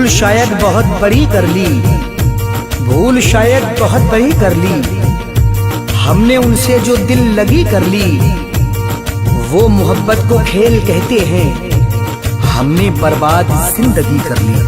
भूल शायद बहुत बड़ी कर ली, भूल शायद बहुत बड़ी कर ली, हमने उनसे जो दिल लगी कर ली। वो मोहब्बत को खेल कहते हैं, हमने बर्बाद जिंदगी कर ली।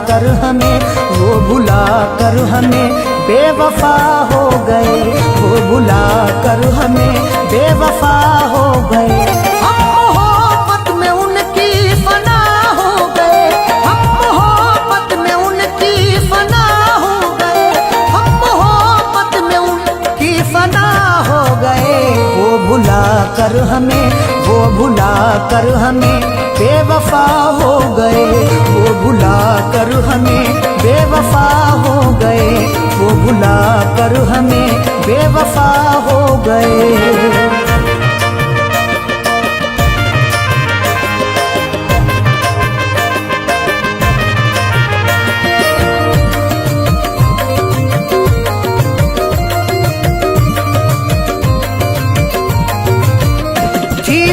कर हमें वो भुला कर हमें बेवफा हो गए, वो भुला कर हमें बेवफा हो गए। हम मोहब्बत में उनकी फना हो गए, हम मोहब्बत में उनकी फना हो गए, हम मोहब्बत में उनकी फना हो गए। वो भुला कर हमें, वो भुला कर हमें बेवफा हो गए, वो भुला कर हमें बेवफा हो गए, वो भुला कर हमें बेवफा हो गए।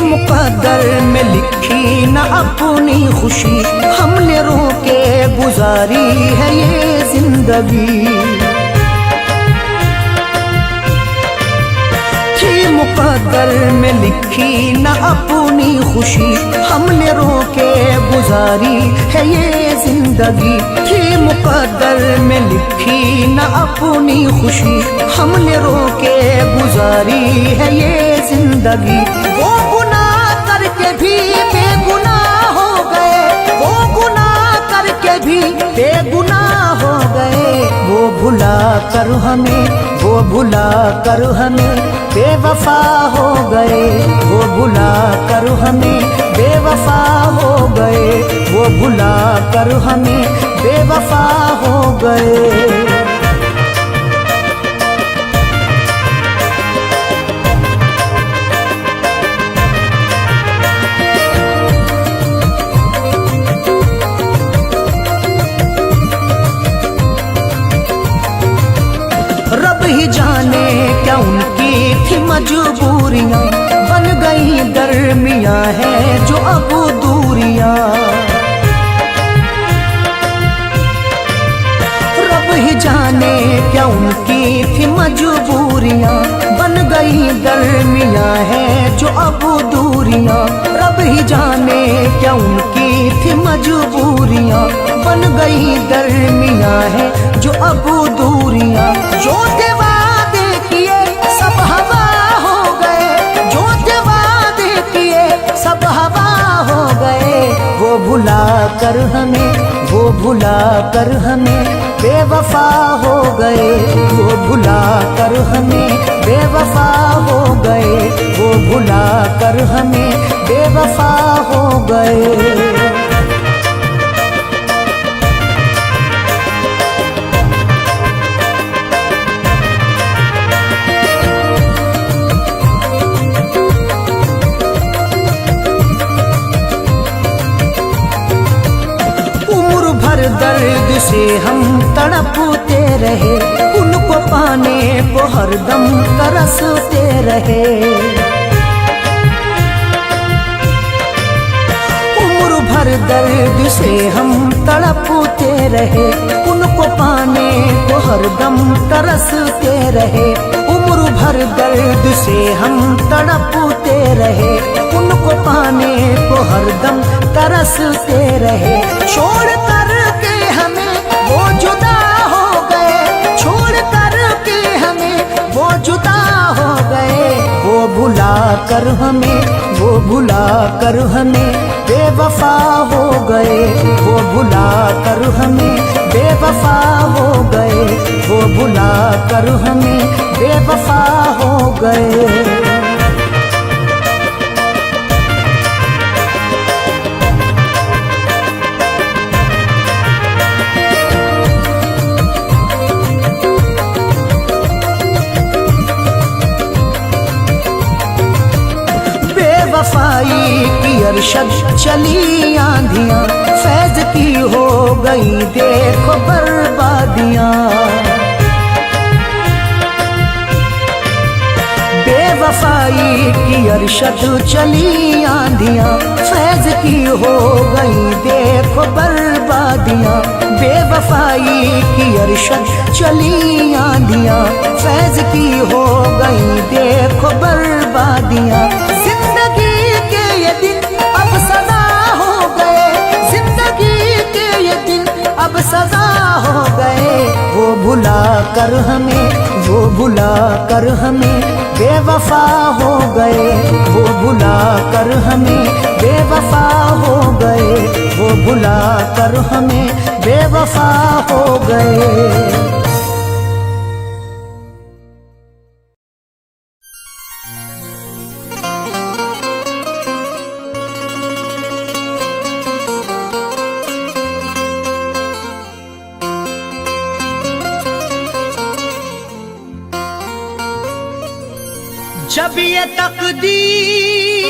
मुकद्दर में लिखी न अपनी खुशी, हमने रोके गुजारी है ये जिंदगी। थी मुकद्दर में लिखी न अपनी खुशी, हमने रोके गुजारी है ये जिंदगी। थी मुकद्दर में लिखी न अपनी खुशी, हमने रोके गुजारी है ये जिंदगी। वो करके भी बेगुनाह हो गए, वो गुनाह करके भी बेगुनाह हो गए। वो भुला कर हमें, वो भुला कर हमें बेवफा हो गए, वो भुला कर हमें बेवफा हो गए, वो भुला कर हमें बेवफा हो गए। ही जाने क्या उनकी थी मजबूरियां, बन गई दरमियां है जो अब दूरियां। रब ही जाने क्या उनकी थी मजबूरियां, बन गई दरमियां है जो अब दूरियां। रब ही जाने क्या उनकी थी मजबूरियां, बन गई दरमियां है जो अब दूरियां। जो वादे किए सब हवा हो गए, जो वादे किए सब हवा हो गए। वो भुला कर हमें, वो भुला कर हमें बेवफा हो गए, वो भुला कर हमें बेवफा हो गए, वो भुला कर हमें बेवफा हो गए। दर्द से हम तड़पते रहे, उनको पाने को हरदम तरसते रहे। उम्र भर दर्द से हम तड़पते रहे, उनको पाने को हरदम तरसते रहे। उम्र भर दर्द से हम तड़पते रहे, उनको पाने को हरदम तरसते रहे। छोड़ कर के हमें वो जुदा हो गए, छोड़ कर के हमें वो जुदा हो गए। वो भुला कर हमें, वो भुला कर हमें बेवफा हो गए, वो भुला कर हमें बेवफा हो गए, वो भुला कर हमें बेवफा हो गए। अरशद चली आंधियां, फैज की हो गई देखो बर्बादियां। बेवफाई की अरशद चली आंधियां, फैज की हो गई देखो बर्बादियां। बेवफाई की अरशद चली आंधियां, फैज की हो गई देखो बर्बादियां। जिंदगी के ये दिन अब सदा हो गए, जिंदगी के ये दिन अब सजा हो गए। वो भुला कर हमें, वो भुला कर हमें बेवफा हो गए। वो भुला कर हमें बेवफा हो गए। वो भुला कर हमें बेवफा हो गए। जब ये तकदीर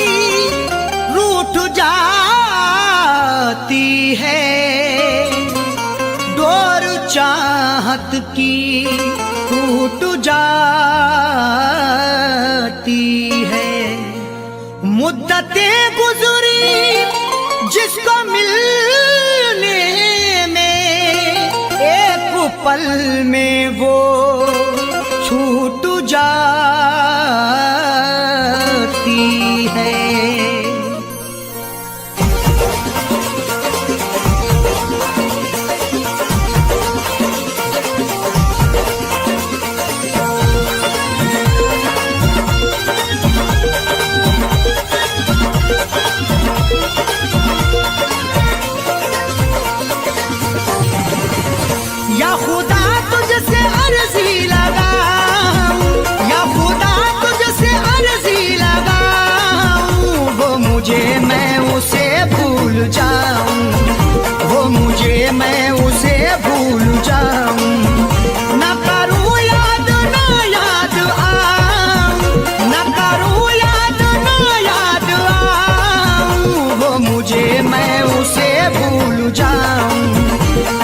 रूठ जाती है, डोर चाहत की टूट जाती है। मुद्दतें गुजरी जिसको मिलने में, एक पल में वो छूट जाती है। या खुदा तुझसे अर्जी लगाऊं, या खुदा तुझसे अर्जी लगाऊं, वो मुझे मैं उसे भूल जाऊं, वो मुझे मैं उसे भूल जाऊं। न करूं याद न याद आऊं, न करूं याद न याद आऊं, वो मुझे मैं उसे भूल जाऊं,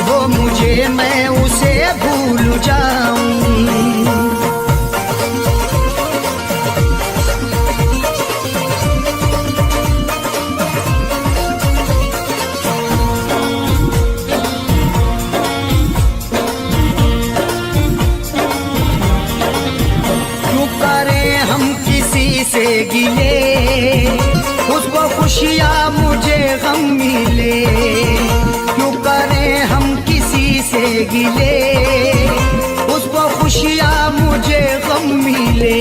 वो मुझे मैं उसे भूल जाऊं। क्यों करें हम किसी से गिले, उसको खुशियाँ मुझे गम मिले। क्यों करें हम किसी से गिले, उसको खुशियाँ मुझे गम मिले।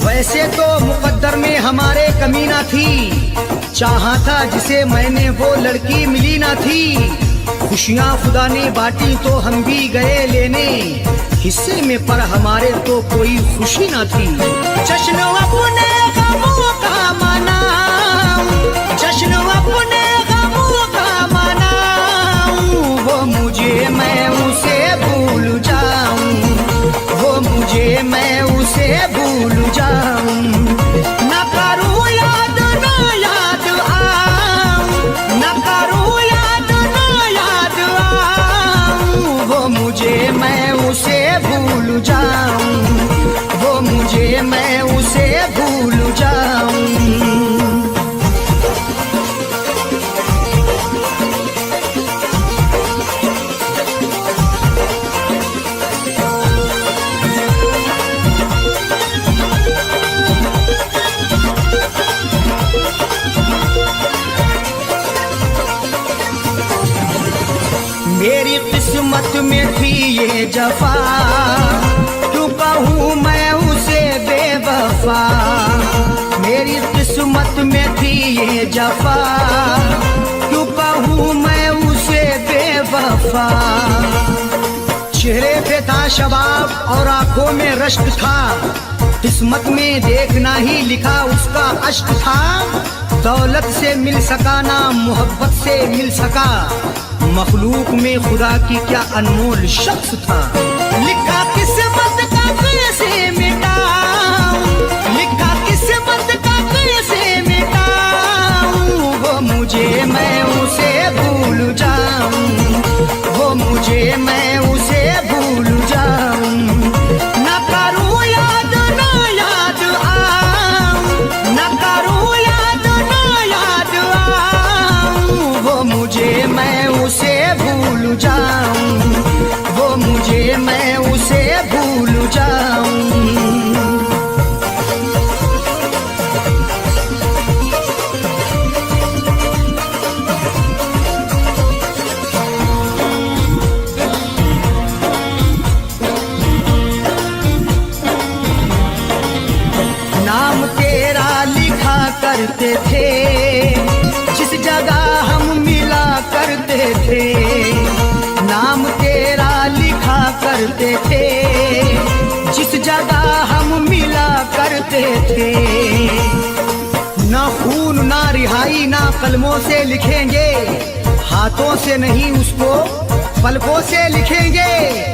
वैसे तो मुकद्दर में हमारे कमी ना थी, चाहा था जिसे मैंने वो लड़की मिली ना थी। खुशियाँ खुदा ने बांटी तो हम भी गए लेने, हिस्से में पर हमारे तो कोई खुशी ना थी। जश्न अपने गमों का मनाऊं, जश्न अपने गमों का मनाऊं, वो मुझे मैं उसे भूल जाऊं, वो मुझे मैं उसे भूल जाऊं। न करूं याद न याद आऊं, न करूं याद न याद आऊं, वो मुझे मैं उसे भूल जाऊं, वो मुझे मैं उसे भूल जाऊं। मेरी किस्मत में थी ये जफा, क्यों कहूँ मैं उसे बेवफा। मेरी किस्मत में थी ये जफा, क्यों कहूँ मैं उसे बेवफा। चेहरे पे था शबाब और आंखों में रश्क था, किस्मत में देखना ही लिखा उसका अश्क था। दौलत से मिल सका ना मोहब्बत से मिल सका, मखलूक में खुदा की क्या अनमोल शख्स था। लिखा किस्मत का कैसे मिटाऊं, लिखा किस्मत का कैसे मिटाऊं, मैं उसे भूल जाऊं। नाम तेरा लिखा करते थे जिस जगह हम मिला करते थे, नाम तेरा लिखा करते थे जिस जगह हम मिला करते थे। ना खून ना रिहाई ना कलमों से लिखेंगे, हाथों से नहीं उसको पलकों से लिखेंगे।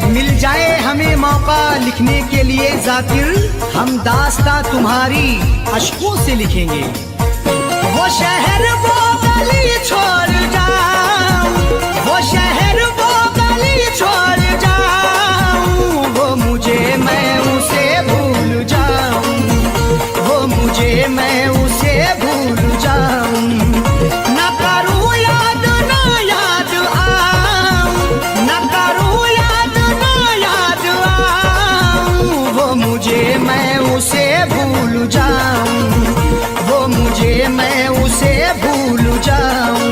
मिल जाए हमें मौका लिखने के लिए जाकिर, हम दास्तां तुम्हारी अश्कों से लिखेंगे। वो शहर वो गली छोड़ जाऊं, वो शहर वो गली छोड़ जाऊं, वो मुझे मैं उसे भूल जाऊं, वो मुझे मैं उसे भूल जाऊं। न करूं याद ना याद आऊं, न करूं याद ना याद आऊं, वो मुझे मैं उसे भूल जाऊं, वो मुझे मैं उसे भूल जाऊं।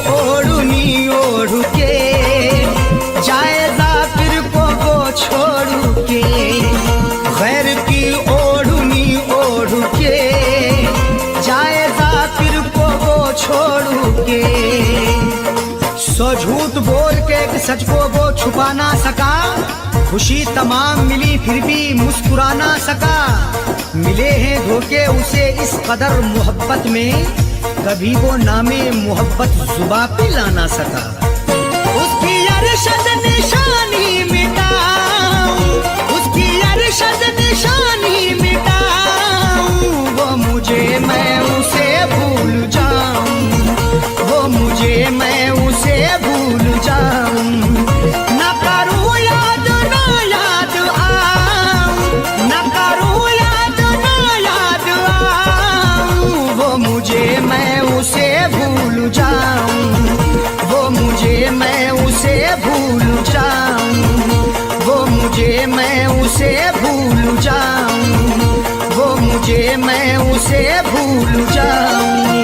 ओढ़नी ओढ़ के जाए जाकिर को वो छोड़ के, गैर की ओढ़नी ओढ़ के जाए जाकिर को वो छोड़ के। सो झूठ बोल के एक सच को वो छुपा ना सका, खुशी तमाम मिली फिर भी मुस्कुरा ना सका। मिले हैं धोखे उसे इस कदर मोहब्बत में, कभी वो नामे मोहब्बत जुबा पे ला ना सका। उसकी अरशद निशानी मिटाऊं, उसकी अरशद निशानी मिटाऊं, वो मुझे मैं उसे भूल जाऊं, वो मुझे मैं उसे भूल जाऊं। न करूं याद ना याद आऊं, न करूं याद ना याद आऊं, वो मुझे मैं उसे भूल जाऊं, वो मुझे मैं उसे भूल जाऊं, वो मुझे मैं उसे भूल जाऊं, वो मुझे मैं उसे भूल जाऊं।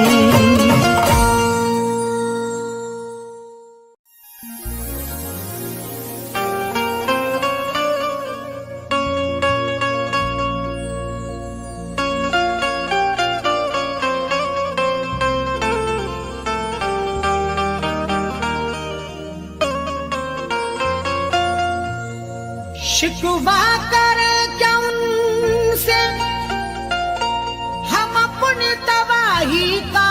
शिकवा करें क्या उनसे हम अपनी तबाही का,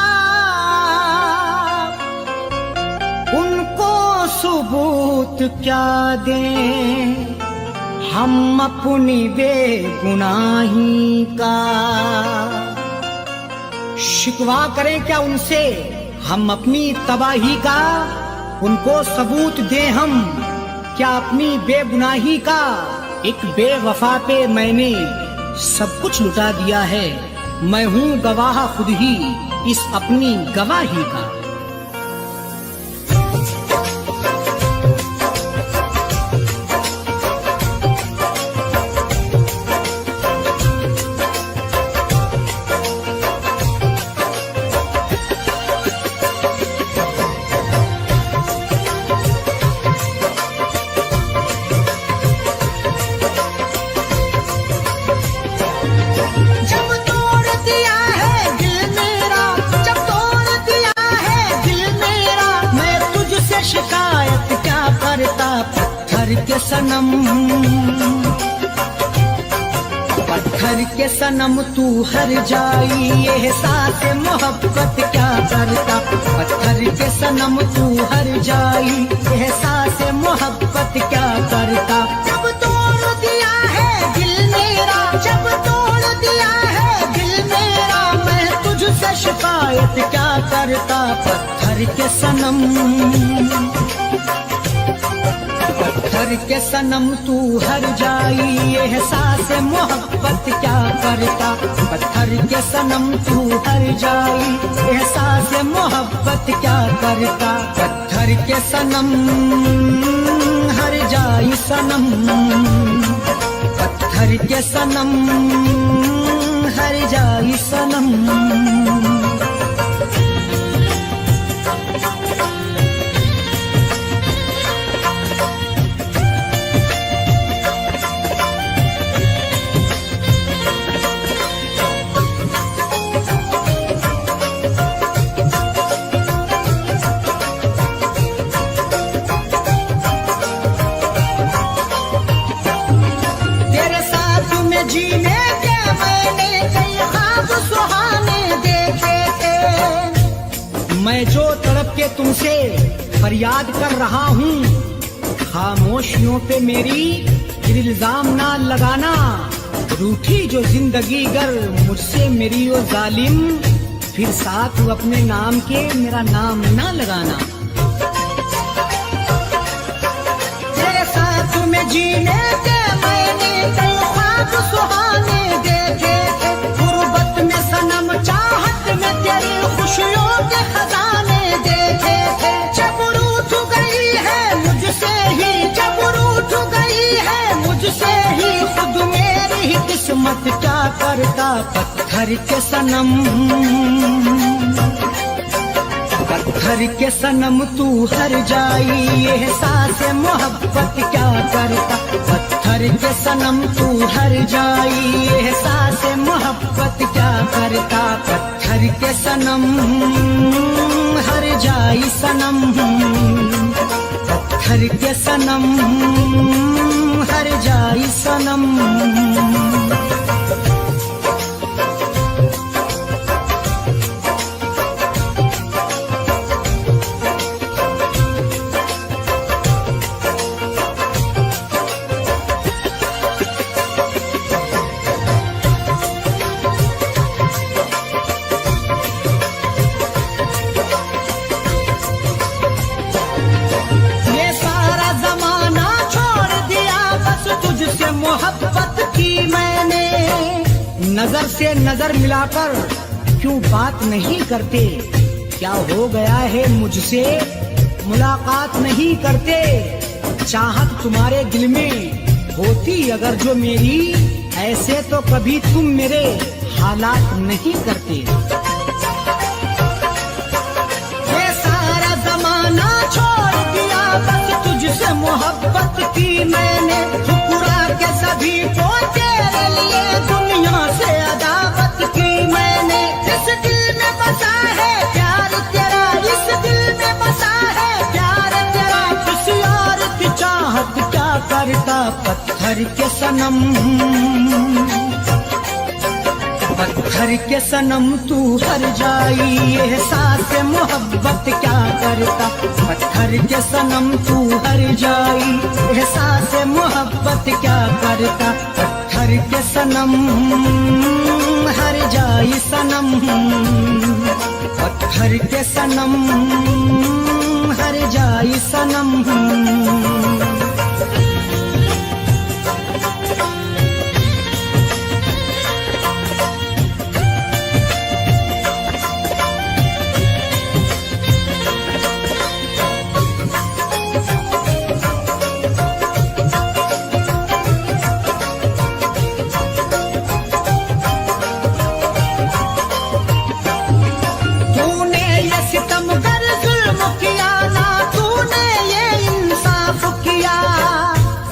उनको सबूत क्या दें हम अपनी बेगुनाही का। शिकवा करें क्या उनसे हम अपनी तबाही का, उनको सबूत दें हम क्या अपनी बेगुनाही का। एक बेवफा पे मैंने सब कुछ लुटा दिया है, मैं हूँ गवाह खुद ही इस अपनी गवाही का। के सनम, पत्थर के सनम तू हर जाई, एहसास मोहब्बत क्या करता। पत्थर के सनम तू हर जाई, एहसास मोहब्बत क्या करता। जब तोड़ दिया है दिल मेरा, जब तोड़ दिया है दिल मेरा, मैं तुझसे शिकायत क्या करता पत्थर के सनम। पत्थर के सनम तू हर जाई एहसास मोहब्बत क्या करता। पत्थर के सनम तू हर जाई एहसास मोहब्बत क्या करता। पत्थर के सनम हर जाई सनम। पत्थर के सनम हर जाई सनम। जीने के मैंने कई ख्वाब सुहाने देखे थे। मैं जो तड़प के तुमसे फरियाद कर रहा हूँ, खामोशियों पे मेरी फिर इल्जाम ना लगाना। रूठी जो जिंदगी गर मुझसे मेरी ओ जालिम, फिर साथ अपने नाम के मेरा नाम ना लगाना। तेरे साथ में जीने के मैंने कई ख्वाब सुहाने देखे थे। गुर्बत में सनम चाहत में तेरी खुशियों के खजाने देखे थे। जब रूठ गई है मुझसे ही, जब रूठ गई है मुझसे ही खुद मेरी ही किस्मत क्या करता पत्थर के सनम। पत्थर के सनम तू हर जाई एहसास मोहब्बत क्या करता। पत्थर के सनम तू हर जाई एहसास मोहब्बत क्या करता। पत्थर के सनम हर जाई सनम। पत्थर के सनम हर जाई सनम। मोहब्बत की मैंने नजर से नजर मिलाकर क्यों बात नहीं करते। क्या हो गया है मुझसे मुलाकात नहीं करते। चाहत तुम्हारे दिल में होती अगर जो मेरी, ऐसे तो कभी तुम मेरे हालात नहीं करते। ये सारा जमाना छोड़ दिया बस तुझसे मोहब्बत की मैंने। के सभी को तेरे लिए दुनिया से अदावत की मैंने। इस दिल में बसा है प्यार तेरा, इस दिल में बसा है प्यार तेरा। किसी और की चाहत क्या करता पत्थर के सनम। पत्थर के सनम तू हर जाई एहसास मोहब्बत क्या करता। पत्थर के सनम तू हर जाई एहसास मोहब्बत क्या करता। पत्थर के सनम हर जाई सनम। पत्थर के सनम हर जाई सनम।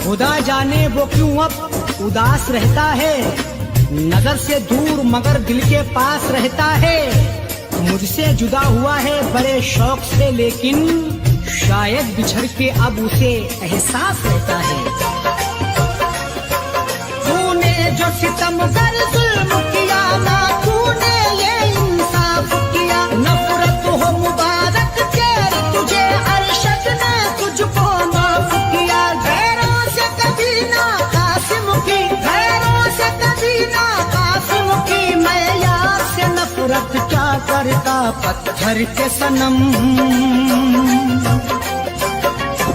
खुदा जाने वो क्यों अब उदास रहता है। नजर से दूर मगर दिल के पास रहता है। मुझसे जुदा हुआ है बड़े शौक से, लेकिन शायद बिछड़ के अब उसे एहसास रहता है। तूने जो सितमगर जुल्म किया ना, तूने ये इंसाफ किया। नफरत हो मुबारक तेरी तुझे अरशद ने तुझको माफ किया। गैरों से कभी ना कासिम की, गैरों से कभी ना कासिम की। मैं यार से नफरत क्या करता पत्थर के सनम,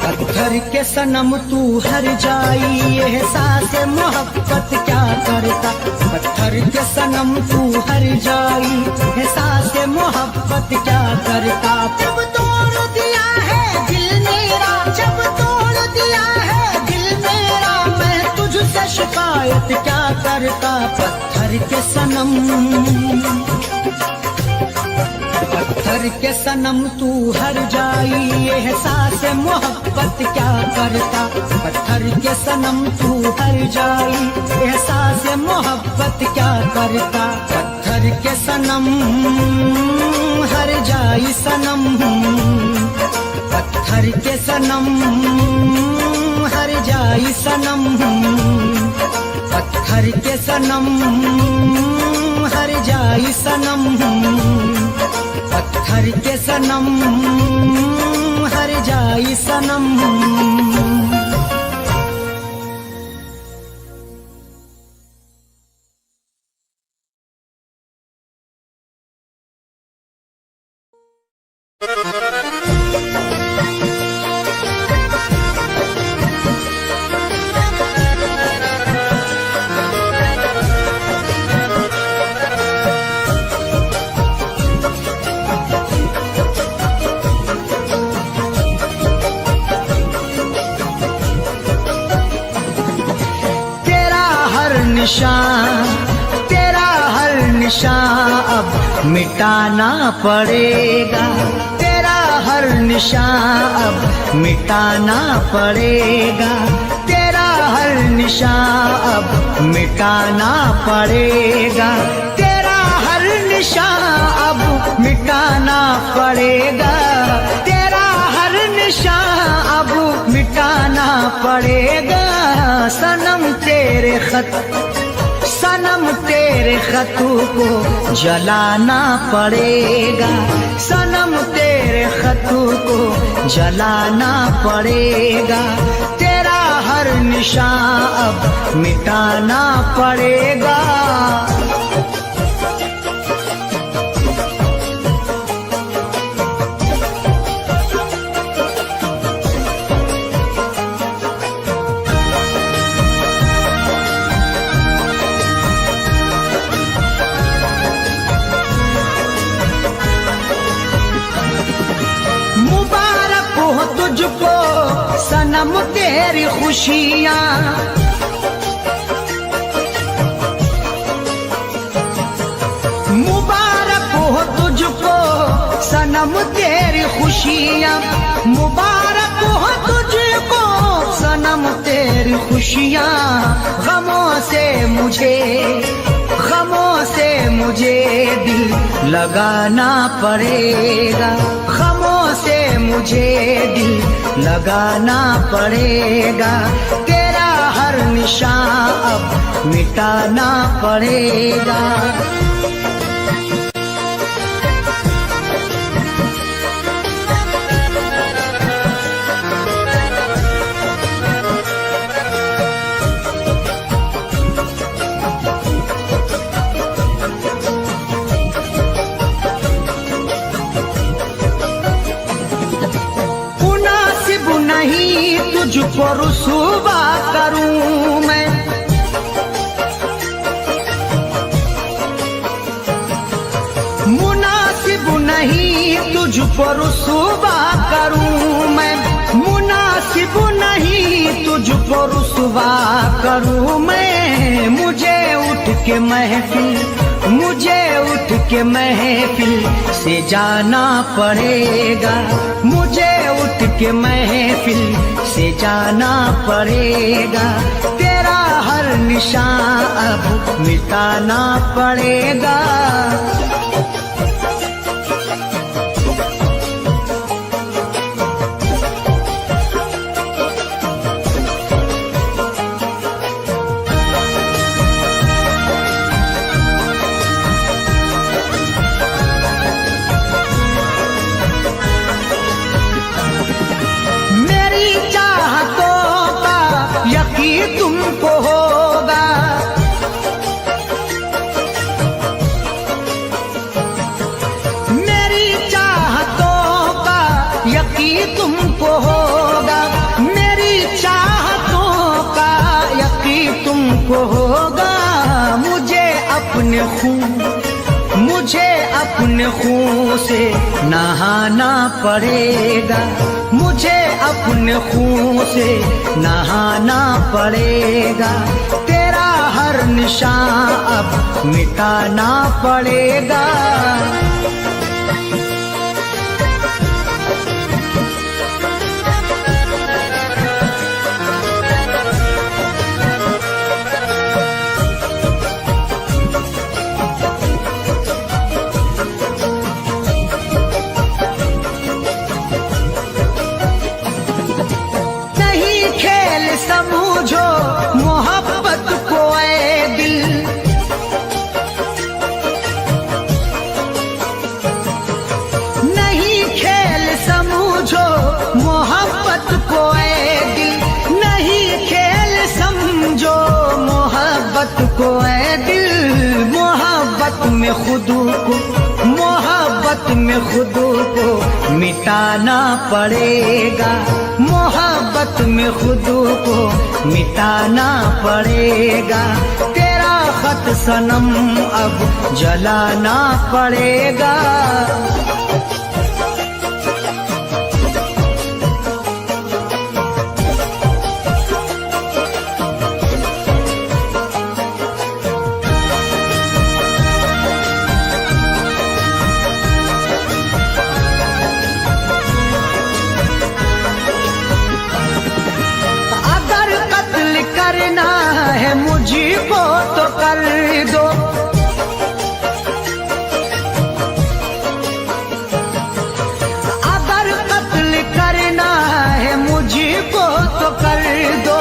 पत्थर के सनम तू हर जाई एहसास मोहब्बत क्या करता, पत्थर के सनम तू हर जाई एहसास मोहब्बत क्या करता। जब तोड़ दिया है दिल मेरा, जब तोड़ दिया है दिल मेरा, मैं तुझसे शिकायत क्या करता पत्थर के सनम, पत्थर के सनम तू हर जाई एहसास मोहब्बत क्या करता, पत्थर के सनम तू हर जाई एहसास मोहब्बत क्या करता। पत्थर के सनम हर जाई सनम, पत्थर के सनम हर जाई सनम, पत्थर के सनम हर जाई सनम, पत्थर के सनम हर जाई सनम। तेरा हर निशान अब मिटाना पड़ेगा, तेरा हर निशान अब मिटाना पड़ेगा, तेरा हर निशान अब मिटाना पड़ेगा, तेरा हर निशान अब मिटाना पड़ेगा, तेरा हर निशान अब मिटाना पड़ेगा। सनम तेरे खत, सनम तेरे खतों को जलाना पड़ेगा, सनम तेरे खतों को जलाना पड़ेगा, तेरा हर निशान अब मिटाना पड़ेगा। तुझको सनम तेरी खुशियाँ, मुबारक हो तुझको सनम तेरी खुशियाँ, मुबारक हो तुझको सनम तेरी खुशियाँ। गमों से मुझे दिल लगाना पड़ेगा, गमों से मुझे दिल लगाना पड़ेगा, तेरा हर निशान अब मिटाना पड़ेगा। तुझको रुसवा करूं मैं, मुनासिब नहीं तुझको रुसवा करूं मैं, मुनासिब नहीं तुझको रुसवा करूं मैं। मुझे उठ के महफिल से जाना पड़ेगा, मुझे उठ के महफिल से जाना पड़ेगा, तेरा हर निशान अब मिटाना पड़ेगा। तुमको होगा यकीन तुमको होगा, मेरी चाहतों का यकीन तुमको होगा। मुझे अपने खून से नहाना पड़ेगा, मुझे अपने खून से नहाना पड़ेगा। तेरा हर निशान अब मिटाना पड़ेगा। समझो मोहब्बत को ऐ दिल, नहीं खेल समझो मोहब्बत को ऐ दिल, नहीं खेल समझो मोहब्बत को ऐ दिल। मोहब्बत में खुद को मिटाना पड़ेगा, मोहब्बत में खुद को मिटाना पड़ेगा। तेरा खत सनम अब जलाना पड़ेगा। करना है मुझको तो कर दो, अगर कत्ल करना है मुझको तो कर दो,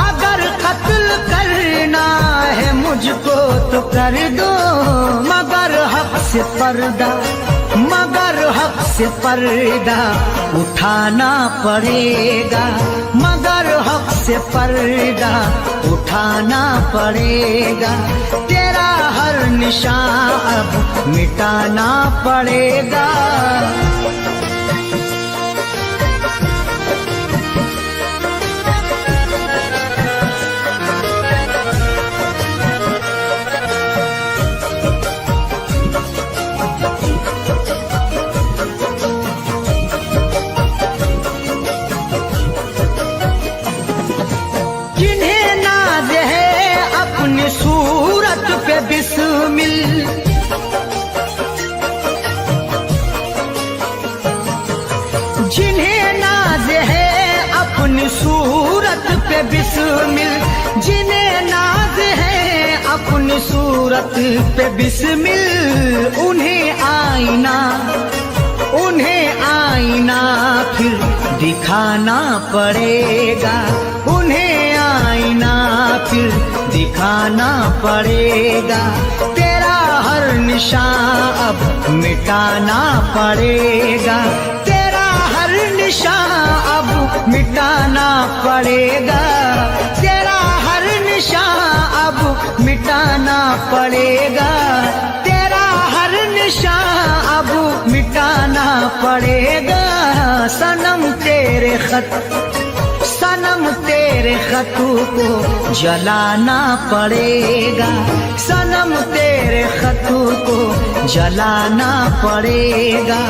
अगर कत्ल करना है मुझको तो कर दो। मगर हक से पर्दा उठाना पड़ेगा, मगर हक से पर्दा उठाना पड़ेगा। तेरा हर निशान अब मिटाना पड़ेगा। सूरत पे बिस्मिल, जिन्हें नाज है अपनी सूरत पे बिस्मिल, जिन्हें नाज है अपनी सूरत पे बिस्मिल। उन्हें आईना फिर दिखाना पड़ेगा, उन्हें आईना फिर दिखाना पड़ेगा। तेरा हर निशान अब मिटाना पड़ेगा, तेरा हर निशान अब मिटाना पड़ेगा। तेरा हर निशान अब मिटाना पड़ेगा, तेरा हर निशान अब मिटाना पड़ेगा। सनम तेरे खतों को जलाना पड़ेगा, सनम तेरे खतों को जलाना पड़ेगा।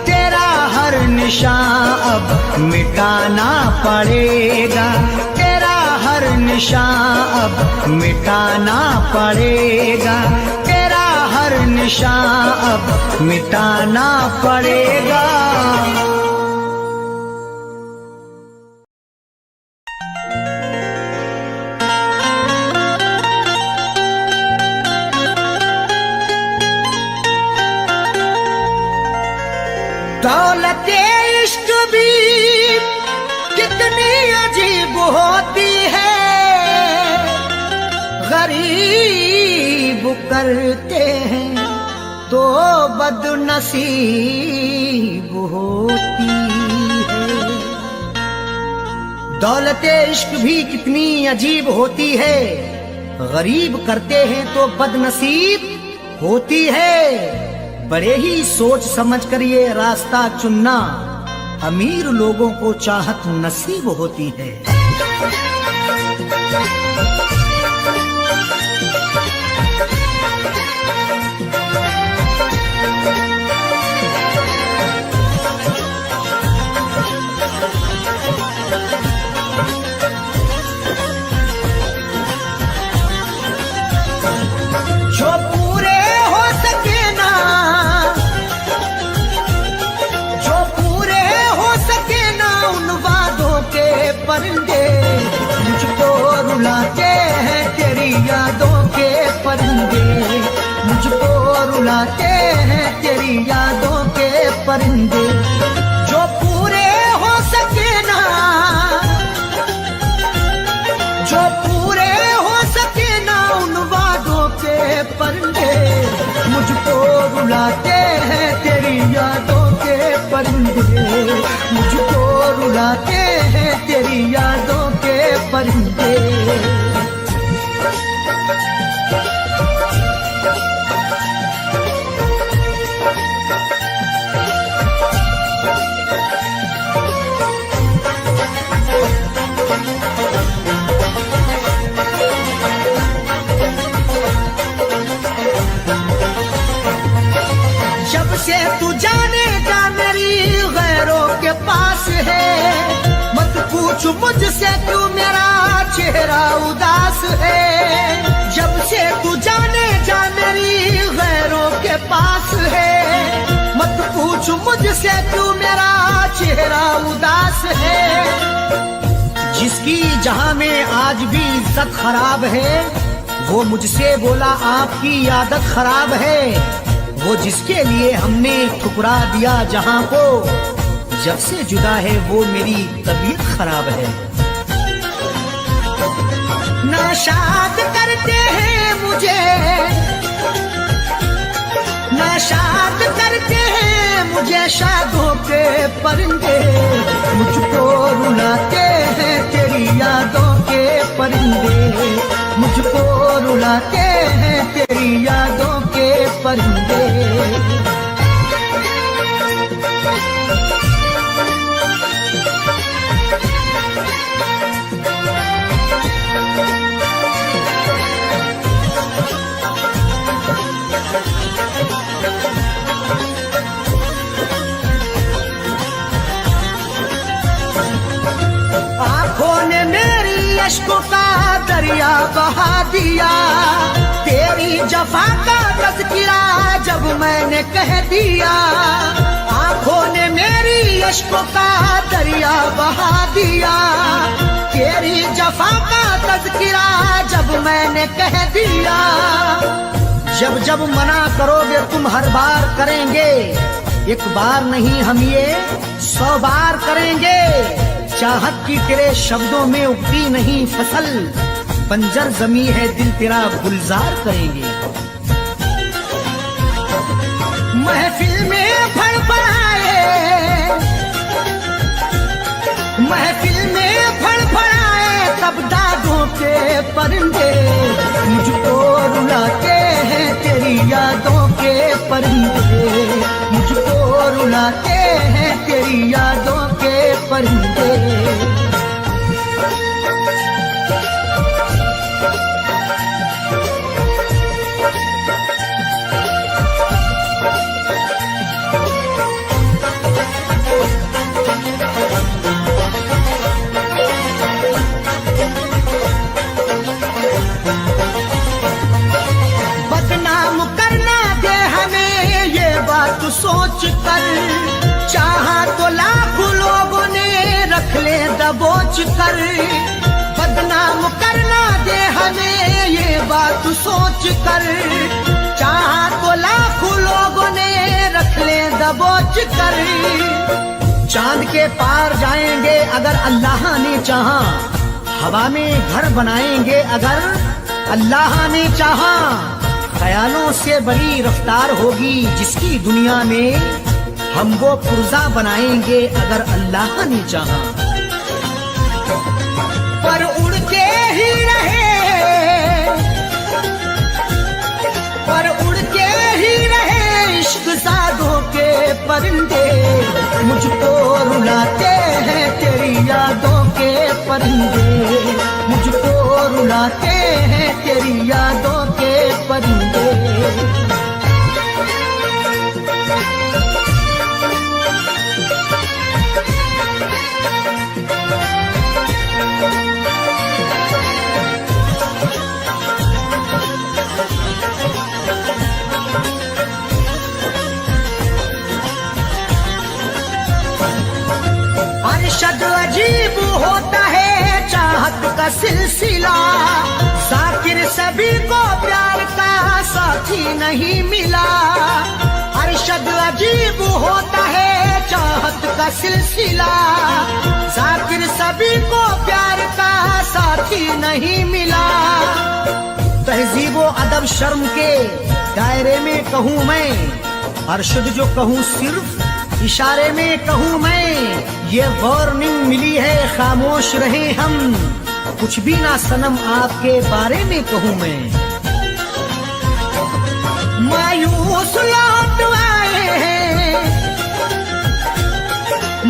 तेरा हर निशान अब मिटाना पड़ेगा, तेरा हर निशान अब मिटाना पड़ेगा। तेरा हर निशान अब मिटाना पड़ेगा। दौलत इश्क भी कितनी अजीब होती है, गरीब करते हैं तो बदनसीब होती है। दौलत इश्क भी कितनी अजीब होती है, गरीब करते हैं तो बदनसीब होती है। बड़े ही सोच समझ कर ये रास्ता चुनना, अमीर लोगों को चाहत नसीब होती है। जो पूरे हो सके ना, जो पूरे हो सके ना उन वादों के परिंदे, मुझको रुलाते हैं तेरी यादों के परिंदे, मुझको रुलाते हैं तेरी यादों के परिंदे। जो पूरे हो सके ना, जो पूरे हो सके ना उन वादों के परिंदे, मुझको रुलाते हैं तेरी यादों के परिंदे, मुझको रुलाते हैं तेरी यादों के परिंदे। जब से तू जाने जा मेरी गैरों के पास है, मत पूछ मुझसे क्यों मेरा चेहरा उदास है। जब से तू जाने जा मेरी गैरों के पास है, मत पूछ मुझसे क्यों मेरा चेहरा उदास है। जिसकी जहां में आज भी इज्जत खराब है, वो मुझसे बोला आपकी आदत खराब है। वो जिसके लिए हमने ठुकरा दिया जहां को, जब से जुदा है वो मेरी तबीयत खराब है। नाशाद करते हैं मुझे, नाशाद करते हैं मुझे शादों के परिंदे, मुझको रुलाते हैं तेरी यादों के परिंदे, मुझको रुलाते हैं तेरी यादों के परिंदे। आंखों ने मेरी अश्कों का दरिया बहा दिया, तेरी जफा का तज़किरा जब मैंने कह दिया। आंखों ने मेरी अश्कों का दरिया बहा दिया, तेरी जफा का तज़किरा जब मैंने कह दिया। जब जब मना करोगे तुम हर बार करेंगे, एक बार नहीं हम ये 100 बार करेंगे। चाहत की तेरे शब्दों में उगती नहीं फसल, बंजर जमी है दिल तेरा गुलजार करेंगे। महफिल में फड़फड़ाए, महफिल में फड़फड़ाए तब दादों के परिंदे, मुझको रुलाते हैं तेरी यादों के परिंदे, मुझको रुलाते हैं तेरी यादों के परिंदे। बदनाम करना दे हमें ये बात सोच कर, चाहा तो लाखों लोगों ने रख ले दबोच कर। बदनाम करना दे हमें ये बात सोच कर, चाहा तो लाखों लोगों ने रख ले दबोच कर। चांद के पार जाएंगे अगर अल्लाह ने चाहा, हवा में घर बनाएंगे अगर अल्लाह ने चाहा। ख्यालों से बड़ी रफ्तार होगी जिसकी दुनिया में, हम वो पुर्जा बनाएंगे अगर अल्लाह ने चाहा। पर उड़ते ही रहे, पर उड़ते ही रहे इश्क सादों के परिंदे, मुझको रुला रुलाते हैं तेरी यादों के परिंदे। अरशद अजीब होता है चाहत का सिलसिला, साकिर सभी को प्यार का साथी नहीं मिला। अरशद अजीब होता है चाहत का सिलसिला, साकिर सभी को प्यार का साथी नहीं मिला। तहजीब व अदब शर्म के दायरे में कहूँ मैं, अरशद जो कहूँ सिर्फ इशारे में कहूँ मैं। ये वार्निंग मिली है खामोश रहे हम, कुछ भी ना सनम आपके बारे में कहूँ मैं। मायूस लौट आए हैं,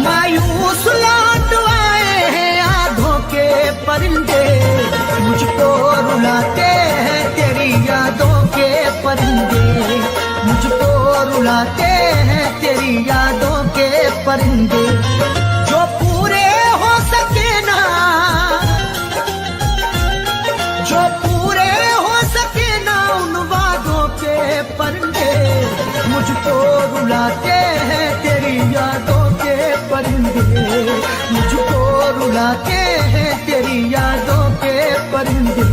मायूस लौट आए हैं आंखों के परिंदे, मुझको रुलाते हैं तेरी यादों के परिंदे, मुझको रुलाते हैं तेरी यादों के परिंदे। जो पूरे हो सके ना, जो पूरे हो सके ना उन वादों के परिंदे, मुझको रुलाते हैं तेरी यादों के परिंदे, मुझको रुलाते हैं तेरी यादों के परिंदे,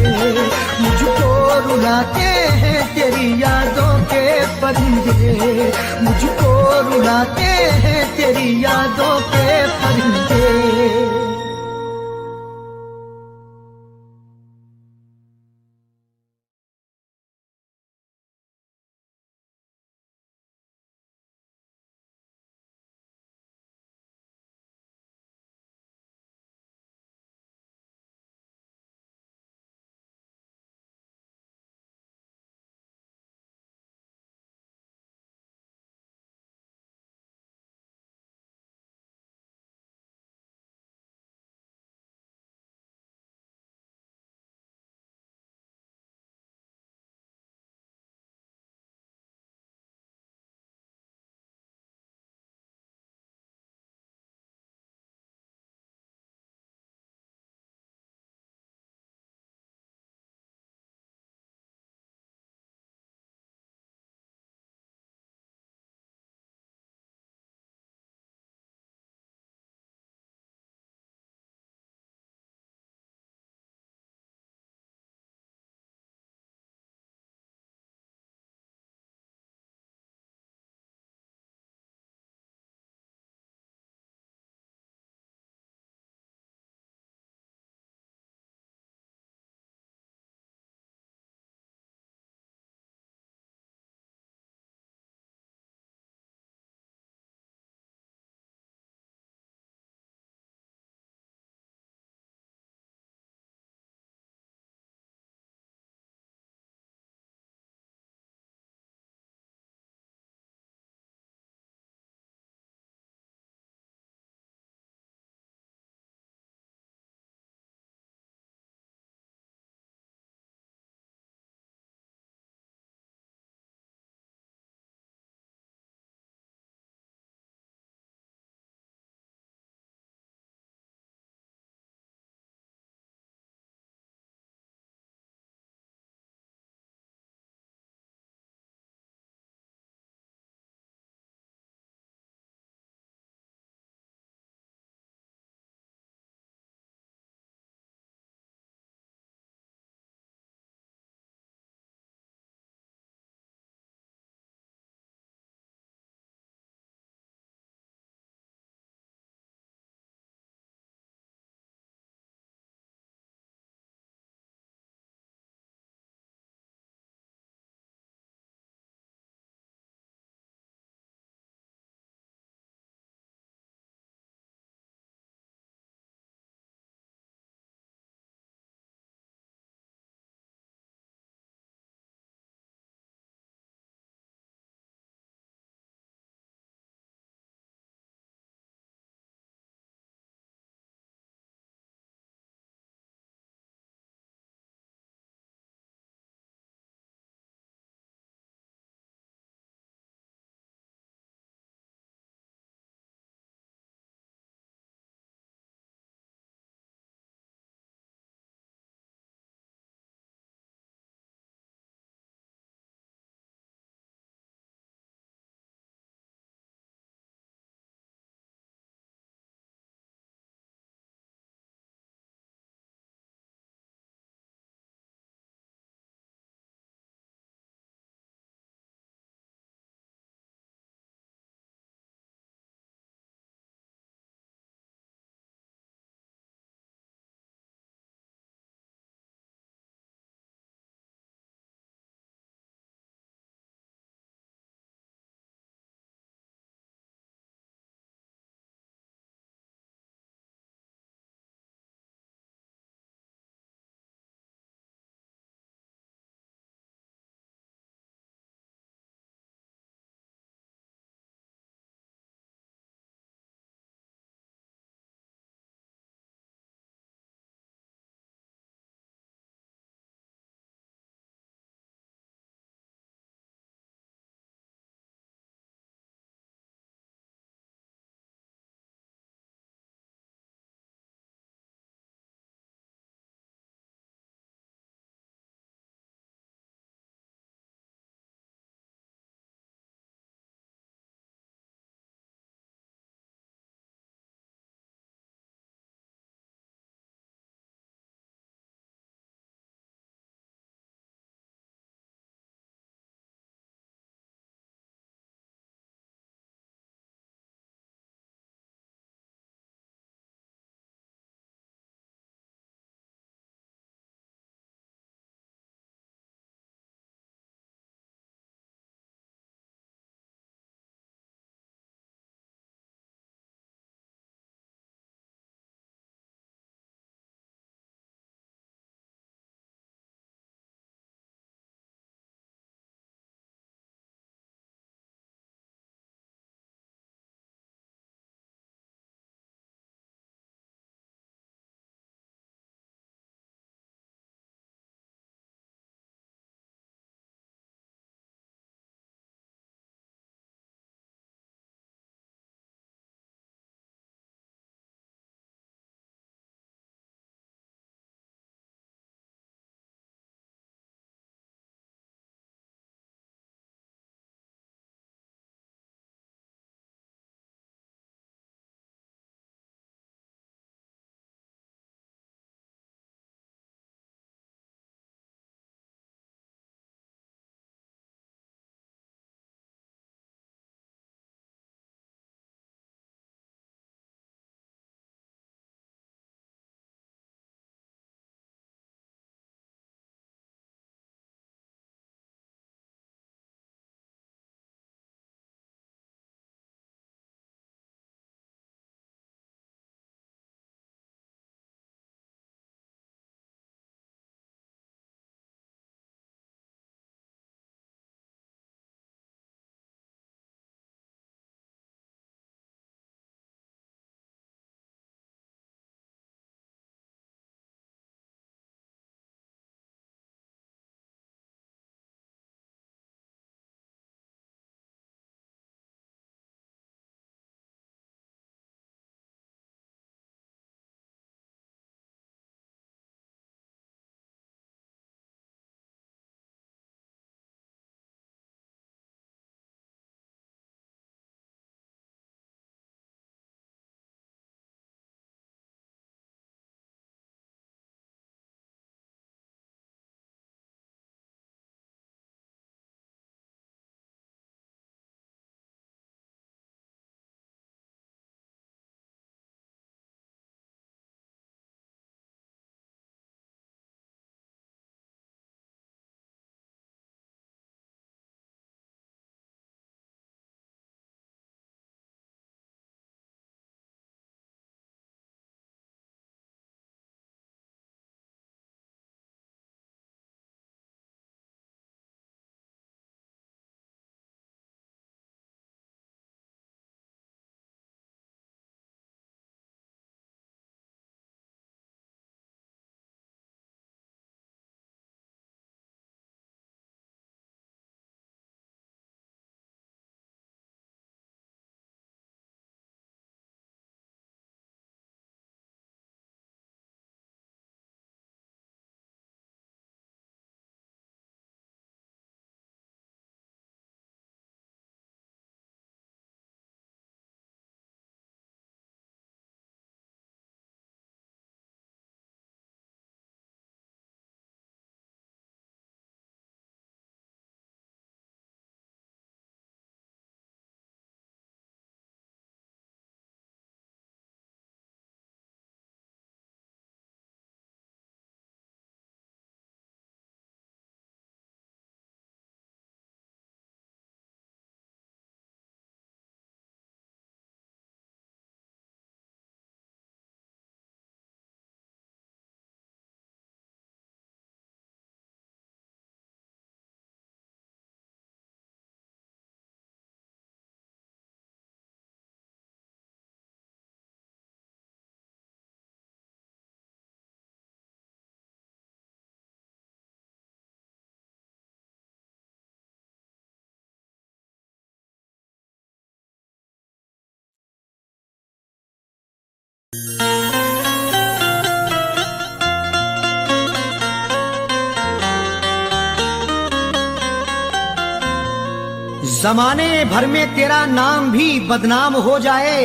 मुझको रुलाते हैं तेरी यादों के परिंदे, मुझको रुलाते हैं तेरी यादों के परिंदे। जमाने भर में तेरा नाम भी बदनाम हो जाए,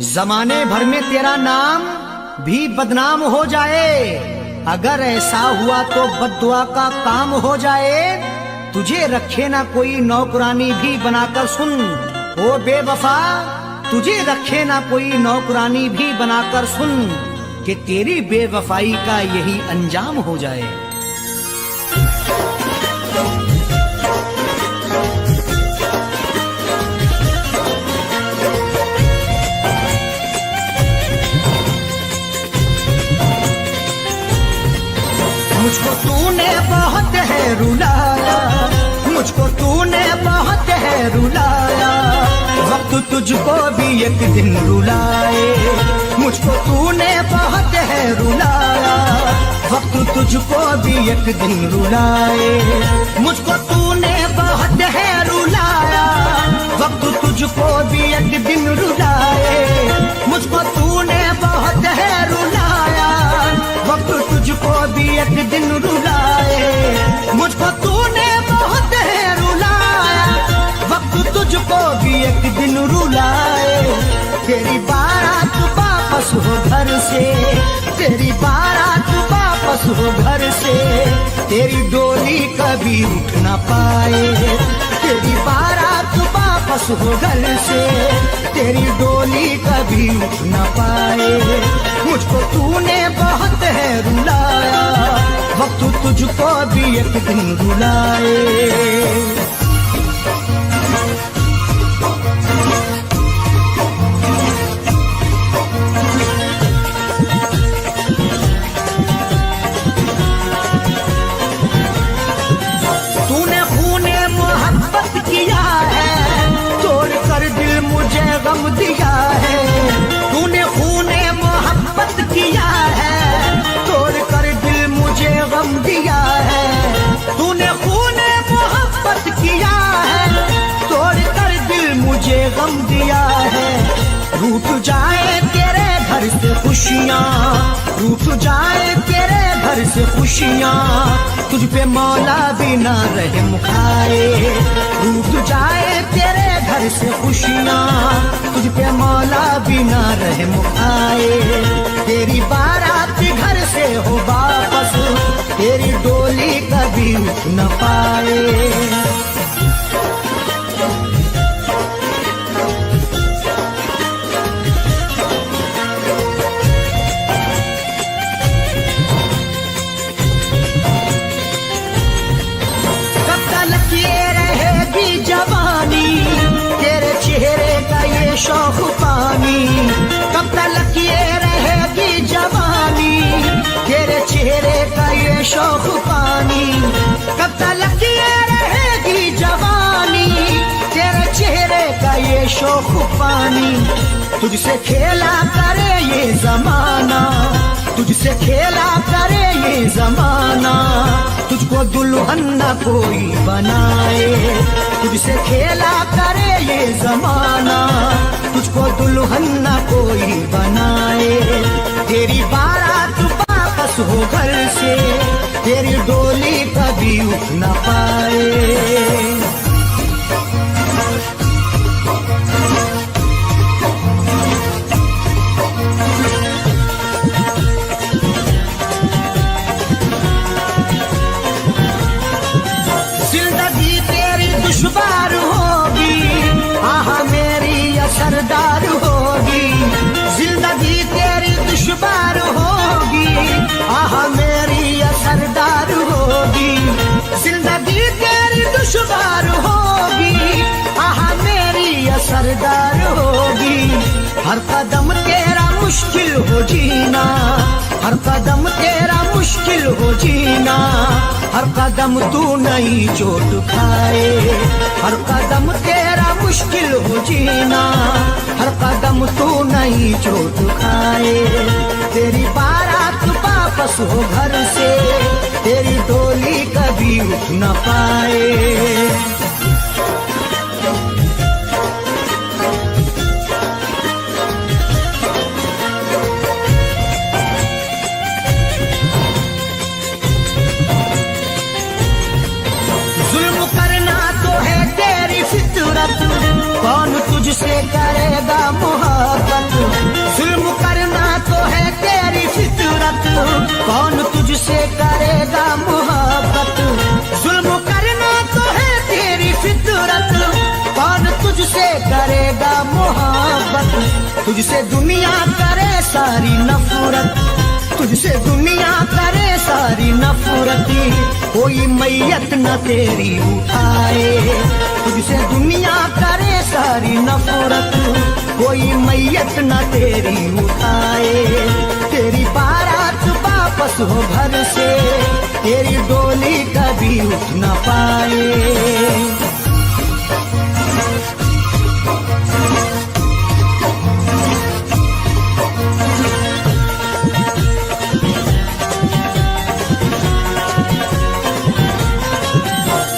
जमाने भर में तेरा नाम भी बदनाम हो जाए, अगर ऐसा हुआ तो बद्दुआ का काम हो जाए। तुझे रखे ना कोई नौकरानी भी बनाकर सुन, ओ बेवफा तुझे रखे ना कोई नौकरानी भी बनाकर सुन, कि तेरी बेवफाई का यही अंजाम हो जाए। मुझको तूने बहुत है रुलाया, मुझको तूने बहुत है रुलाया, वक्त तुझको भी एक दिन रुलाए। मुझको तूने बहुत है रुलाया, वक्त तुझको भी एक दिन रुलाए। मुझको तूने बहुत है रुलाया, वक्त तुझको भी एक दिन रुलाए। मुझको तूने बहुत है रुलाया, वक्त तुझको भी एक दिन रुलाए। मुझको तूने बहुत है रुलाया, वक्त तुझको भी एक दिन रुलाए। तेरी बारात वापस हो घर से, तेरी बारात वापस हो घर से, तेरी डोली कभी उठ ना पाए। तेरी बारात वापस हो घर से, तेरी डोली कभी उठ ना पाए। मुझको तूने बहुत है रुलाया, वक्त तुझको भी एक दिन रुलाए। तूने खूने मोहब्बत किया है, तोड़ कर दिल मुझे गम दिया है। तूने खूने मोहब्बत किया है, तोड़ कर दिल मुझे गम दिया है। तूने खूने मोहब्बत किया है, तोड़ कर दिल मुझे गम दिया है। रूठ जाए तेरे घर से खुशियाँ, रूठ जाए तेरे घर से खुशियाँ, तुझ पे मौला भी ना रहम खाए। रूठ जाए तेरे घर से खुशियाँ, तुझ पे मौला भी ना रहम खाए। तेरी बारात घर से हो वापस, तेरी डोली कभी उठ न पाए। शौक पानी कब तक ये रहेगी जवानी, तेरे चेहरे का ये शौक पानी। कब तक ये रहेगी जवानी, तेरे चेहरे का ये शौक पानी। तुझसे खेला करे ये जमाना, तुझसे खेला करे ये जमाना, तुझको दुल्हन न कोई बनाए। तुझसे खेला करे ये जमाना, तुझको दुल्हन न कोई बनाए। तेरी बारात वापस हो घर से, तेरी डोली कभी उठ न पाए। दुश्वार होगी आह मेरी असरदार होगी, जिंदगी तेरी दुश्वार होगी आह मेरी असरदार होगी। जिंदगी तेरी दुश्वार होगी आह मेरी असरदार होगी। हर कदम तेरा मुश्किल हो जीना, हर कदम तेरा मुश्किल हो जीना। हर कदम तू नई चोट खाए, हर कदम तेरा मुश्किल हो जीना। हर कदम तू नई चोट खाए। तेरी बारात वापस हो घर से, तेरी डोली कभी उठ न पाए। जुल्म करना तो है तेरी तुझसे करेगा मोहब्बत, तुझसे दुनिया करे सारी नफरत, तुझसे दुनिया करे सारी नफरत, कोई मैयत न तेरी उठाए, तुझसे दुनिया करे सारी नफरत, कोई मैयत न तेरी उठाए, तेरी बारात वापस हो घर से, तेरी डोली कभी उठ न पाए।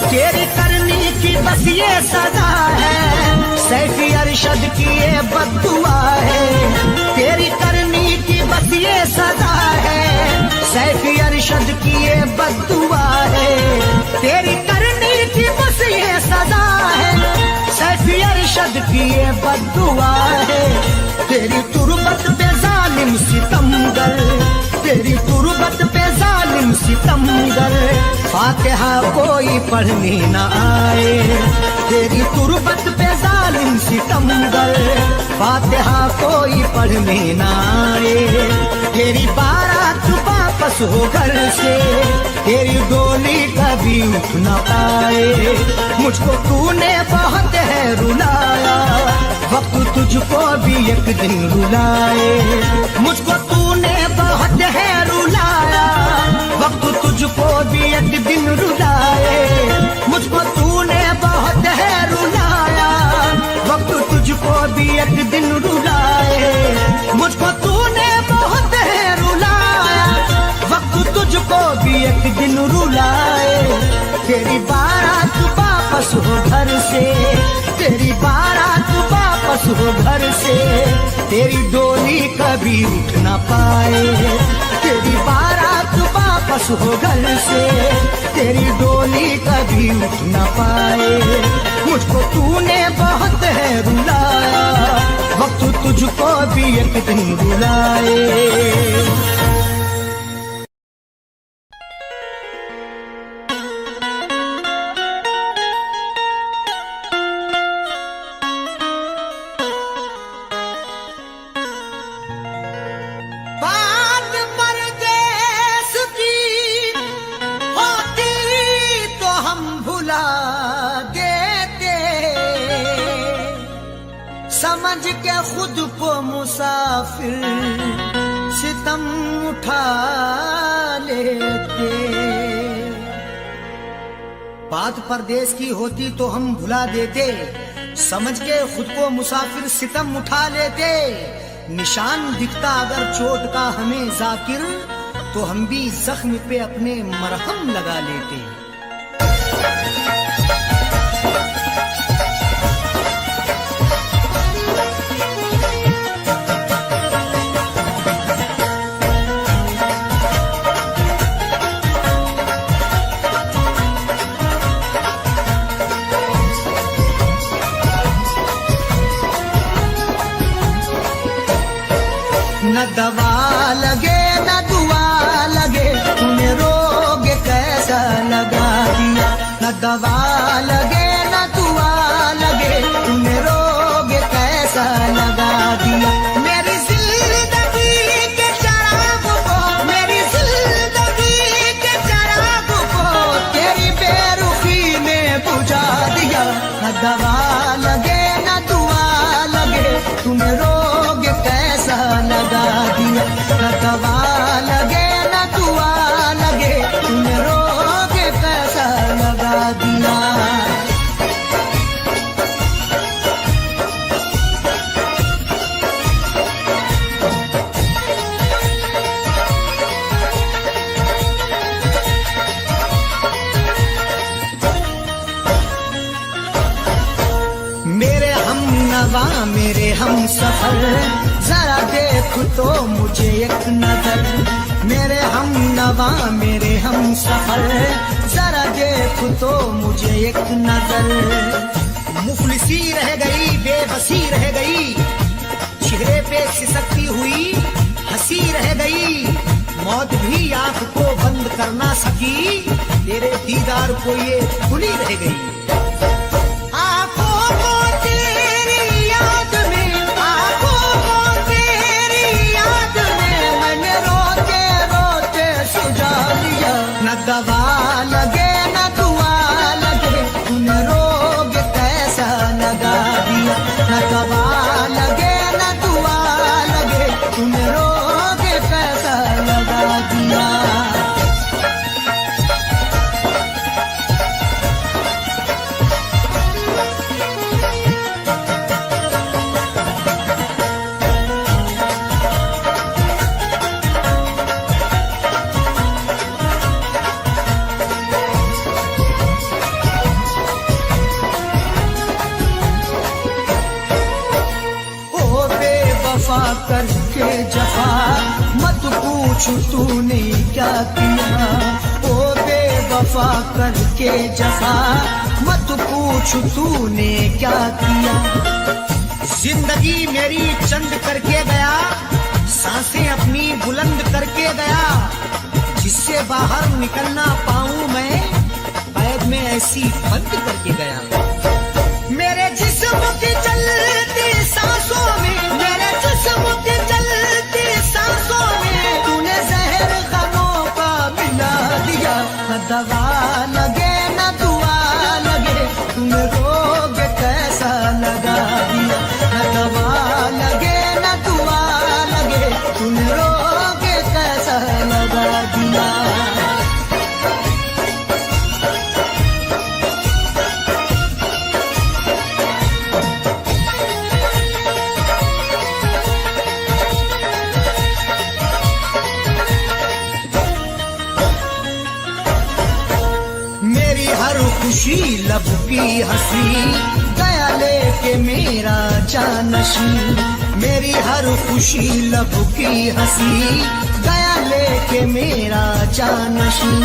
तेरी करनी की बस ये सजा है, सैफी अरशद की ये बद्दुआ है, तेरी करनी की बस ये सजा है, सैफी अरशद की ये बद्दुआ है, तेरी करनी की बस ये सजा है, सैफी अरशद की ये बद्दुआ है, तेरी तुरबत पे जालिम सितमगर, तेरी तुरबत पे जालिम सितमगर, फातिहा कोई पढ़ने न आए, तेरी तुरबत पे जालिम सितमगर, फातिहा कोई पढ़ने न आए, तेरी बारात वापस हो घर से, तेरी डोली कभी उठ न पाए। मुझको तूने बहुत है रुलाया, वक्त तुझको भी एक दिन रुलाए, मुझको तूने बहुत है रुलाया, वक्त तुझको भी एक दिन रुलाए, मुझको तूने बहुत है रुलाया, वक्त तुझको भी एक दिन रुलाए, मुझको तूने बहुत है रुलाया, वक्त तुझको भी एक दिन रुलाए, तेरी बारात वापस हो घर से, तेरी बारात वापस हो घर से, तेरी डोली कभी उठ न पाए, तेरी बारात वापस हो घर से, तेरी डोली कभी उठ न पाए। मुझको तूने बहुत है रुलाया, वक्त तुझको भी एक दिन रुलाए। समझ के खुद को मुसाफिर सितम उठा लेते, बात परदेश की होती तो हम भुला देते, समझ के खुद को मुसाफिर सितम उठा लेते, निशान दिखता अगर चोट का हमें जाकिर, तो हम भी जख्म पे अपने मरहम लगा लेते। न दवा लगे न दुआ लगे, तूने रोग कैसा लगा दिया, न दवा लगे न दुआ लगे, तूने रोग कैसा लगा दिया, मेरी जिंदगी के शराब को, मेरी जिंदगी के शराब को, तेरी बेरुखी ने बुझा दिया, न दवा लगे न दुआ लगे, तूने रोग कैसा लगा दिया, न दवा लगे न दुआ लगे, तूने रोग कैसा लगा दिया। मेरे हम नवा मेरे हम सफर, जरा देख तो मुझे एक नजर, मेरे हम नवा मेरे हम सफर, जरा देख तो मुझे एक नजर, मुफलिसी रह गई बेबसी रह गई, चेहरे पे सिसकती हुई हंसी रह गई, मौत भी आंख को बंद कर ना सकी, तेरे दीदार को ये खुली रह गई, आंखों को बेवफा करके जफा, मत पूछ तूने क्या किया। ओ बेवफा करके जफा, मत पूछ तूने क्या किया। जिंदगी मेरी चंद करके गया, सांसें अपनी बुलंद करके गया, जिससे बाहर निकलना पाऊं मैं पैद में ऐसी बंद करके गया। मेरे जिस्म की चलती सांसों में, मेरे जिस्म की चलती सांसों में तूने जहर गमों का मिला दिया। न दवा लगे न दुआ लगे, तूने रोग कैसा लगा दिया। न दवा लगे न दुआ लगे, तूने रोग कैसा लगा दिया। खुशी लब की हंसी गया लेके मेरा जानशी। मेरी हर खुशी लब की हंसी गया लेके मेरा जानशी।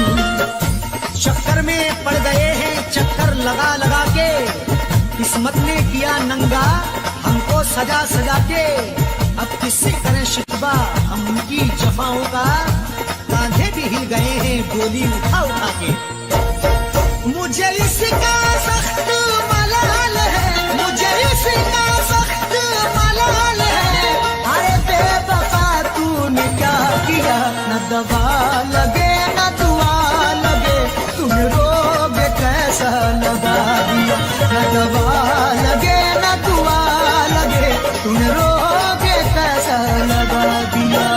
चक्कर में पड़ गए हैं चक्कर लगा लगा के, किस्मत ने किया नंगा हमको सजा सजा के। अब किससे करें शिकवा हम उनकी जफाओं का, कांधे भी हिल गए हैं गोली उठा उठा के। मुझे इसका सख्त मलाल है, मुझे इसका सख्त मलाल है। अरे बेवफा तूने क्या किया। न दवा लगे न दुआ लगे, तुम रोग कैसा लगा दिया। न दवा लगे न दुआ लगे, तुम रोग कैसा लगा दिया।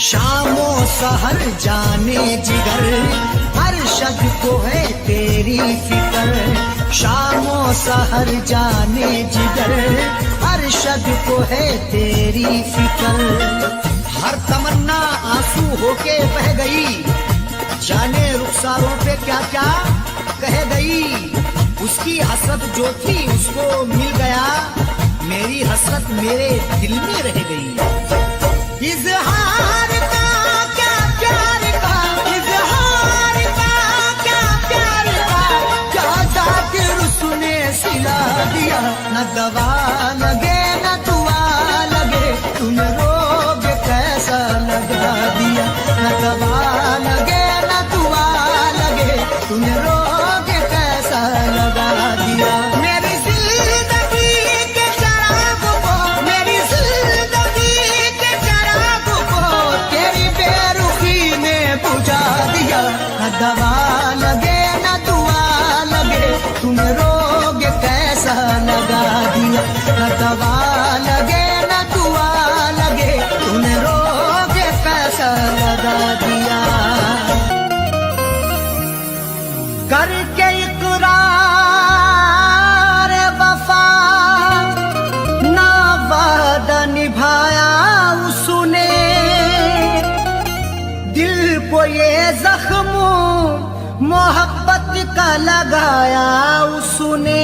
शामो सहर जाने जिगर, हर शग को है तेरी फिक्र। शामो सहर जाने जिगर, हर शग को है तेरी फिक्र। हर तमन्ना आंसू होके बह गई, जाने रुखसारों पे क्या क्या कह गई। उसकी हसरत जो थी उसको मिल गया, मेरी हसरत मेरे दिल में रह गई। इजहार का क्या प्यार का, इजहार का क्या प्यार का, क्या जाकिर उसने सिला दिया। न दवा लगे न दुआ लगे, तुम रोग कैसा लगा दिया। न दवा लगे न दुआ लगे, तुम रोग कैसा लगा दिया। मेरी जिंदगी के शराब को, मेरी जिंदगी के शराब को तेरी बेरुखी ने बुझा दिया। न दवा लगे न दुआ लगे, तुम रोग कैसा लगा दिया। न दवा लगे न दुआ लगे, तुम रोग कैसा लगा दिया। करके इकरार वफा ना वादा निभाया उसने, दिल को ये जख्म मोहब्बत का लगाया उसने।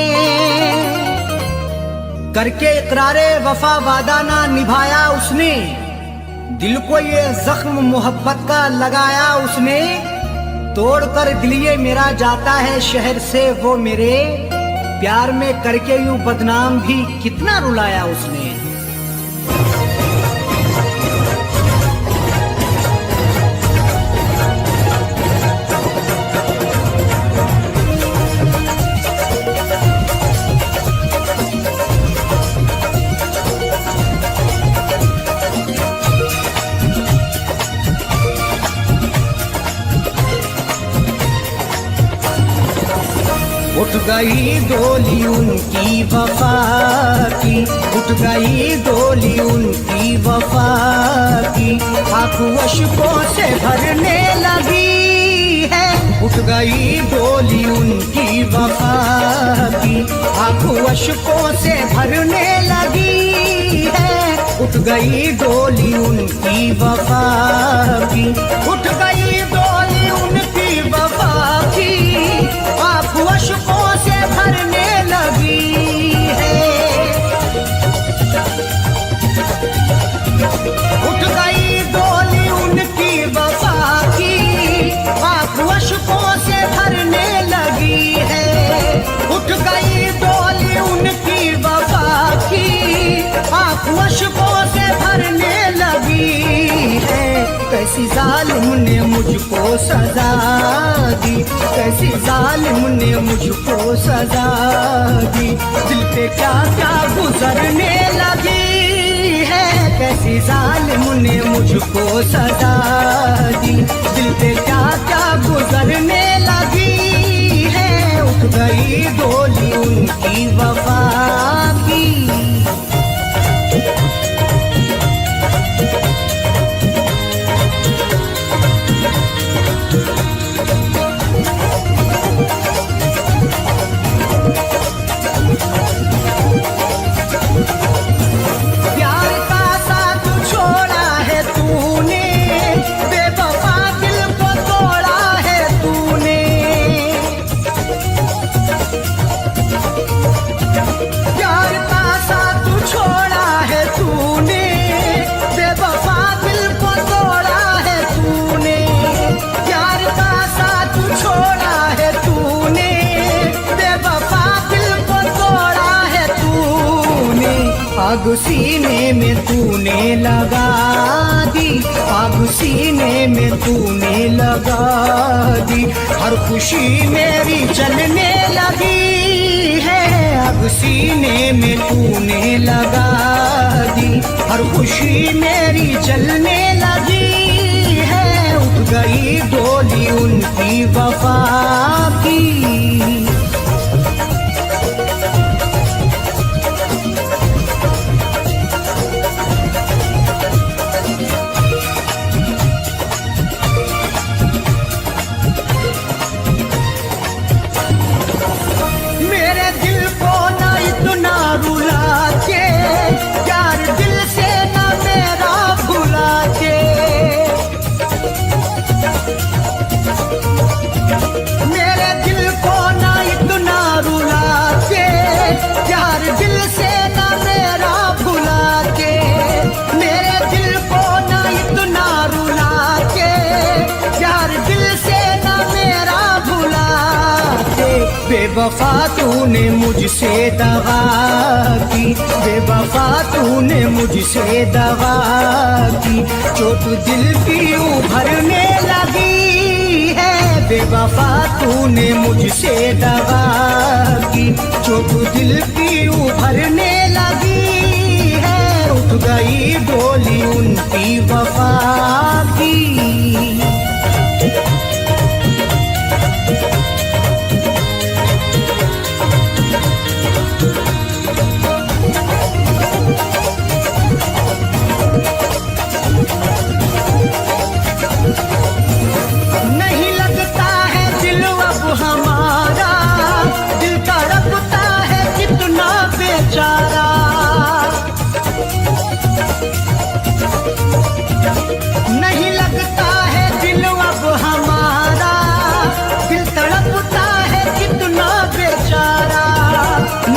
करके इकरारे वफा वादा ना निभाया उसने, दिल को ये जख्म मोहब्बत का लगाया उसने। तोड़कर दिल ये मेरा जाता है शहर से वो मेरे, प्यार में करके यूं बदनाम भी कितना रुलाया उसने। उठ गई डोली उनकी वफा की, उठ गई डोली उनकी वफा की, आँख अश्कों से भरने लगी है। उठ गई डोली उनकी वफा की, आंखों अश्कों से भरने लगी है। उठ गई डोली उनकी वफा की, उठ गई डोली उनकी वफा की, आंखों अश्कों से भरने लगी है। उठ गई डोली उनकी वफा की, आंखों अश्कों से भरने लगी है। उठ गई डोली उनकी वफा की, आंखों अश्कों से भरने लगी है। कैसी जालिम ने मुझको सजा दी, कैसी जालिम ने मुझको सजा दी, दिल पे क्या क्या गुजरने लगी है। कैसी जालिम ने मुझको सजा दी, दिल पे क्या क्या गुजरने लगी है। उठ गई डोली उनकी वफा की। प्यार का साथ छोड़ा है तूने, बेवफा दिल को तोड़ा है तूने। प्यार का साथ छोड़ा है तूने, बेवफा दिल को तोड़ा है तूने। प्यार का साथ छोड़ा है तूने, बेवफा दिल को तोड़ा है तूने। आग सीने में तूने लगा दी, आग सीने में तूने लगा दी, हर खुशी मेरी जलने लगी है। आग सीने में तूने लगा दी, हर खुशी मेरी जलने लगी है। उठ गई डोली उनकी वफा की। मेरे दिल को ना इतना रुला के, यार दिल से ना मेरा भुला के। मेरे दिल को ना इतना रुला के, यार दिल से ना मेरा भुला के। मेरे दिल को ना इतना रुला के, यार दिल से ना मेरा भुला के। बेवफा तूने मुझसे दगा की, बेवफा तूने मुझसे दगा की, चोट दिल की उभरने लगी है। बेवफा तूने मुझसे दगा की, चोट दिल की उभरने लगी है। उठ गई डोली उनकी वफा की। नहीं लगता है दिल अब हमारा, दिल तड़पता है कितना बेचारा। नहीं लगता है दिल अब हमारा, दिल तड़पता है कितना बेचारा।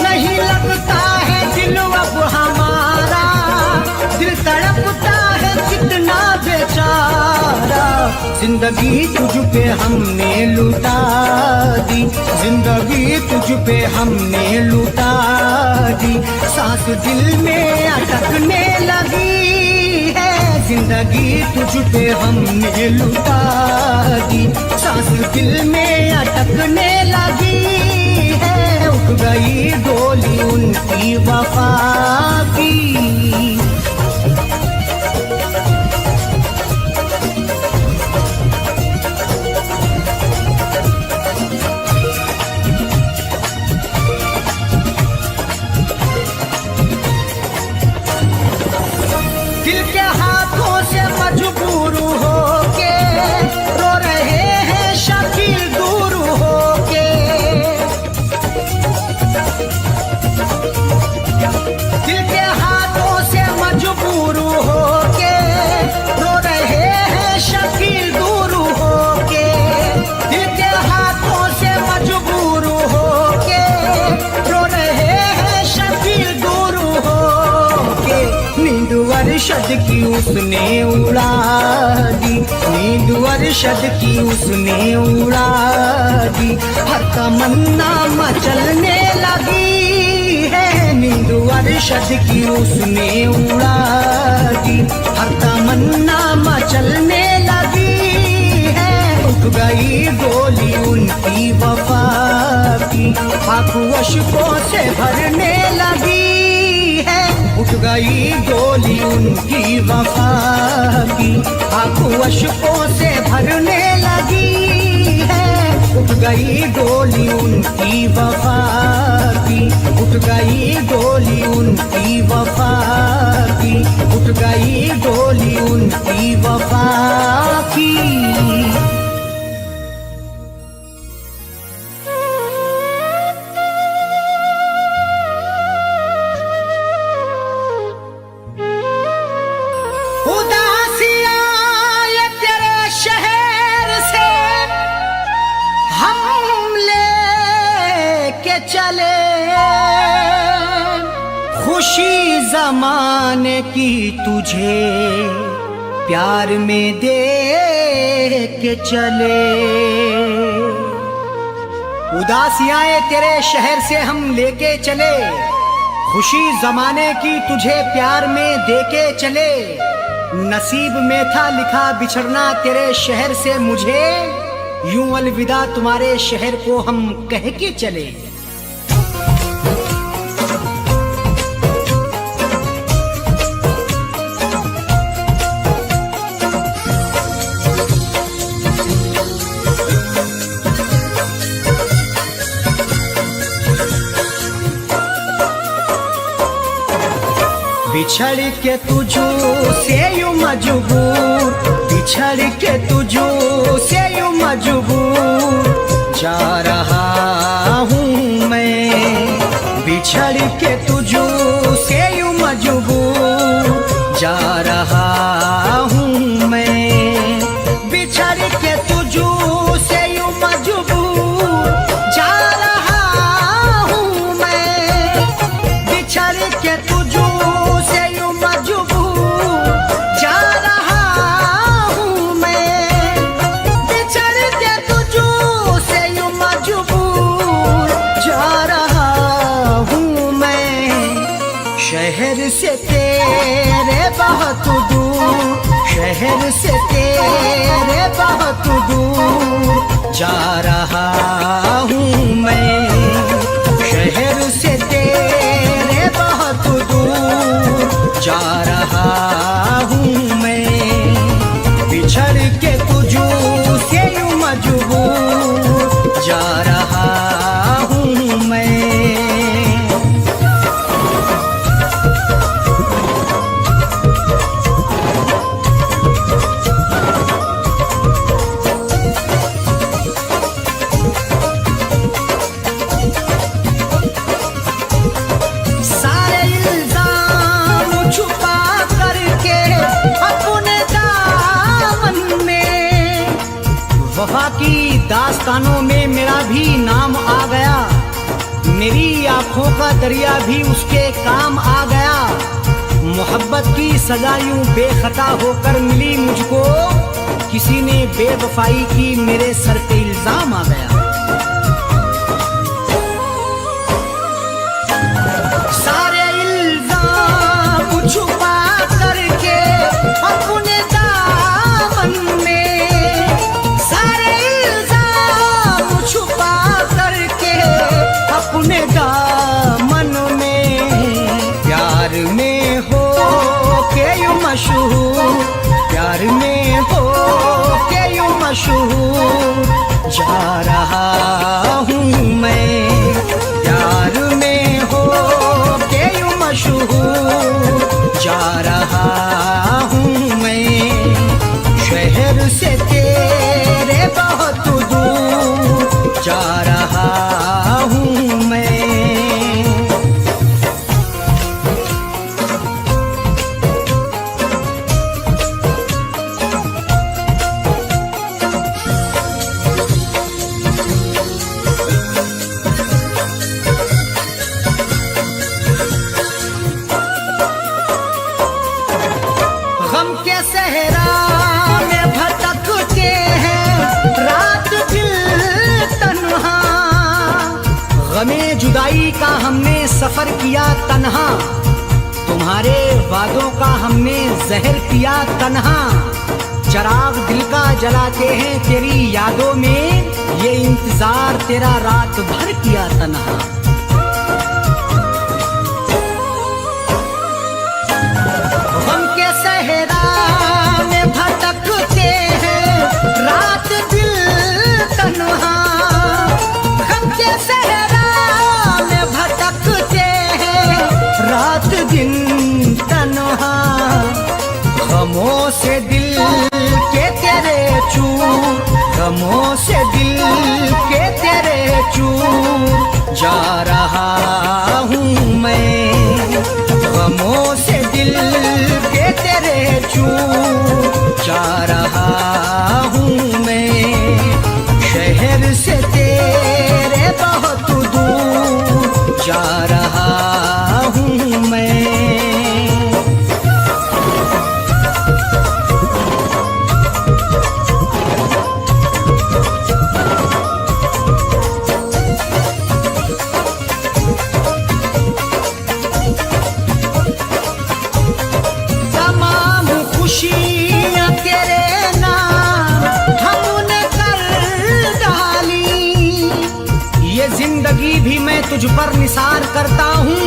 नहीं लगता है दिल अब हमारा, दिल तड़पता है कितना बेचारा। जिंदगी तुझ पे हमने लुटा दी, जिंदगी तुझ पे हमने लुटा दी, सांस दिल में अटकने लगी है। जिंदगी तुझ पे हमने लुटा दी, सांस दिल में अटकने लगी है। उठ गई डोली उनकी वफा की। दिल के हाथों से मजबूर होके रो रहे हैं शकील दूर अरशद की उसने उड़ा दी, नींद अरशद की उसने उड़ा दी। हर तमन्ना मचलने लगी है, नींद अरशद की उसने उड़ा दी। हर तमन्ना मचलने लगी है, उठ गई गोली उनकी वफा की, आंखों अश्कों से भरने लगी है। उठ गई गोली उनकी वफा की, आंखों अश्कों से भरने लगी है। उठ गई गोली उनकी वफा की, उठ गई गोली उनकी वफा की, उठ गई गोली उनकी वफा की। चले खुशी जमाने की तुझे प्यार में दे के चले। उदासियां तेरे शहर से हम लेके चले, खुशी जमाने की तुझे प्यार में दे के चले। नसीब में था लिखा बिछड़ना तेरे शहर से मुझे, यूं अलविदा तुम्हारे शहर को हम कह के चले। बिछड़ के तुझो से यूं मजबूर, बिछड़ के तुझो से यूं मजबूर जा रहा हूँ मैं। बिछड़ के तुझो से यूं मजबूर जा रहा हूँ मैं। बिछड़ के तुझो से यूं मजबूर जा रहा हूँ मैं। बिछड़ के तुझो शहर से तेरे बहुत दूर, शहर से तेरे बहुत दूर जा रहा हूँ मैं। शहर से तेरे बहुत दूर जा रहा हूँ मैं। बिछड़ के तुझो से यूं मजबूर जा रहा हूँ मैं। वफा की दास्तानों में मेरा भी नाम आ गया, मेरी आंखों का दरिया भी उसके काम आ गया। मोहब्बत की सजा यूं बेखता होकर मिली मुझको, किसी ने बेवफाई की मेरे सर पे इल्जाम आ गया। सारे इल्जाम छुपा करके अपने दामन में, सारे इल्जाम छुपा करके अपने दामन में, प्यार में हो के यूं मशहूर, प्यार में हो के यूं मशहूर जा रहा हूँ मैं। प्यार में हो के यूं मशहूर जा रहा हूँ मैं। शहर से तेरे बहुत दूर जा रहा हूँ मैं। गमे जुदाई का हमने सफर किया तन्हा, तुम्हारे वादों का हमने जहर पिया तन्हा। चराग दिल का जलाते हैं तेरी यादों में, ये इंतजार तेरा रात भर किया तन्हा। हम के सहरा में भटकते हैं रात दिल तन्हा, हम के सहरा में भटकते हैं रात दिन तन्हा। गमों से दिल के तेरे चूर, गमों से दिल के तेरे चूर जा रहा हूँ मैं, गमों से दिल के तेरे चूर जा रहा हूँ मैं। शहर से तेरे बहुत दूर जा रहा हूँ मैं। खुशियाँ तेरे नाम हमने कर डाली, ये जिंदगी भी मैं तुझ पर निसार करता हूँ।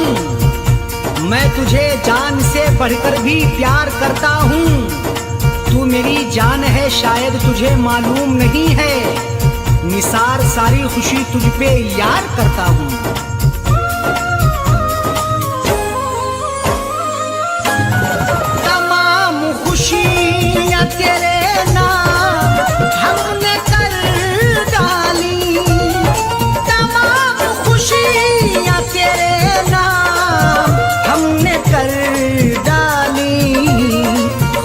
मैं तुझे जान से बढ़कर भी प्यार करता हूँ। तू मेरी जान है शायद तुझे मालूम नहीं है, निसार सारी खुशी तुझ पे यार करता हूँ। खुशियाँ तेरे नाम हमने कर डाली, तमाम खुशियाँ तेरे नाम हमने कर डाली।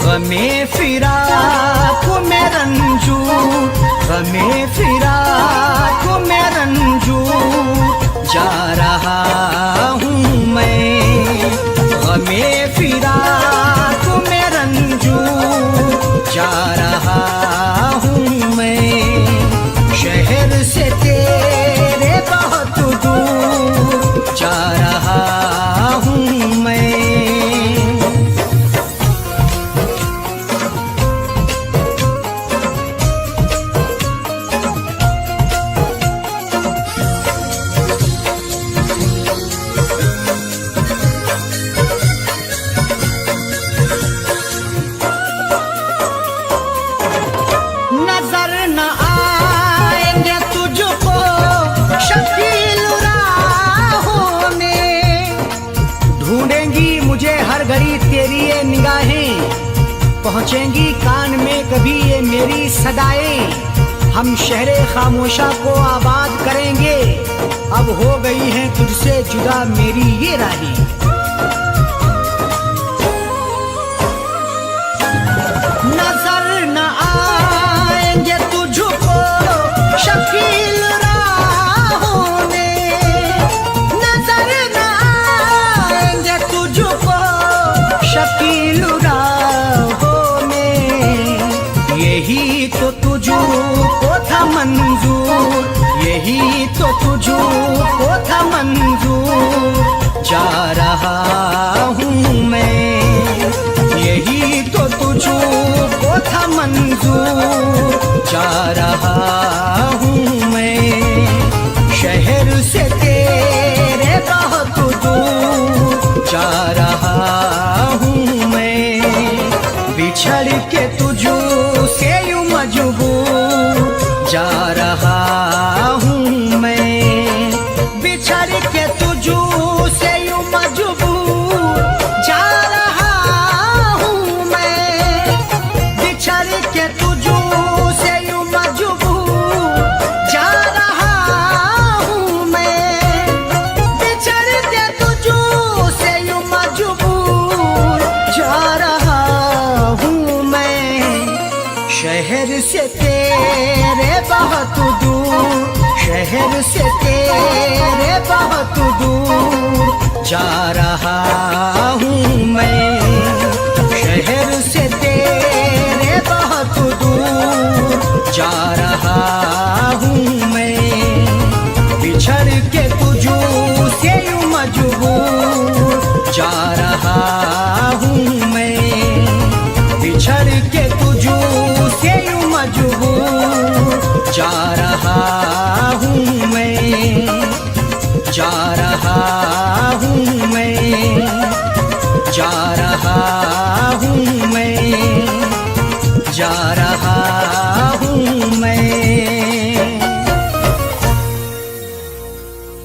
गमे फिराक में रंजूर, गमे फिराक में रंजूर जा रहा हूँ मैं, गमे फिराक में रंजूर जा रहा हूँ मैं। शहर से तेरे बहुत दूर जा रहा हूँ मैं। नजर न आएंगे तुझको शकील राहों में, ढूंढेंगी मुझे हर घड़ी तेरी ये निगाहें, पहुंचेंगी कान में कभी ये मेरी सदाएं। हम शहरे खामोशा को आबाद करेंगे, अब हो गई हैं तुझसे जुदा मेरी ये राहें। नजर न आएंगे तुझको शकील राहों में, नजर न आएंगे तुझको शकील राहों में। यही तो तुझको था मंजूर, यही तो तुझको था मंजूर जा रहा हूँ मैं, यही तो तुझको था मंजूर जा रहा हूँ मैं। शहर से तेरे बहुत दूर जा रहा हूँ मैं, बिछड़ के तुझसे यूं मजबूर जा रहा हूँ मैं, बिछड़ के तुझसे यूं मजबूर जा रहा हूँ मैं, बिछड़ के तुझसे यूं मजबूर जा रहा हूँ मैं, बिछड़ के तुझसे यूं मजबूर जा रहा हूँ मैं। शहर से तेरे बहुत दूर, शहर से तेरे बहुत दूर जा रहा हूँ मैं।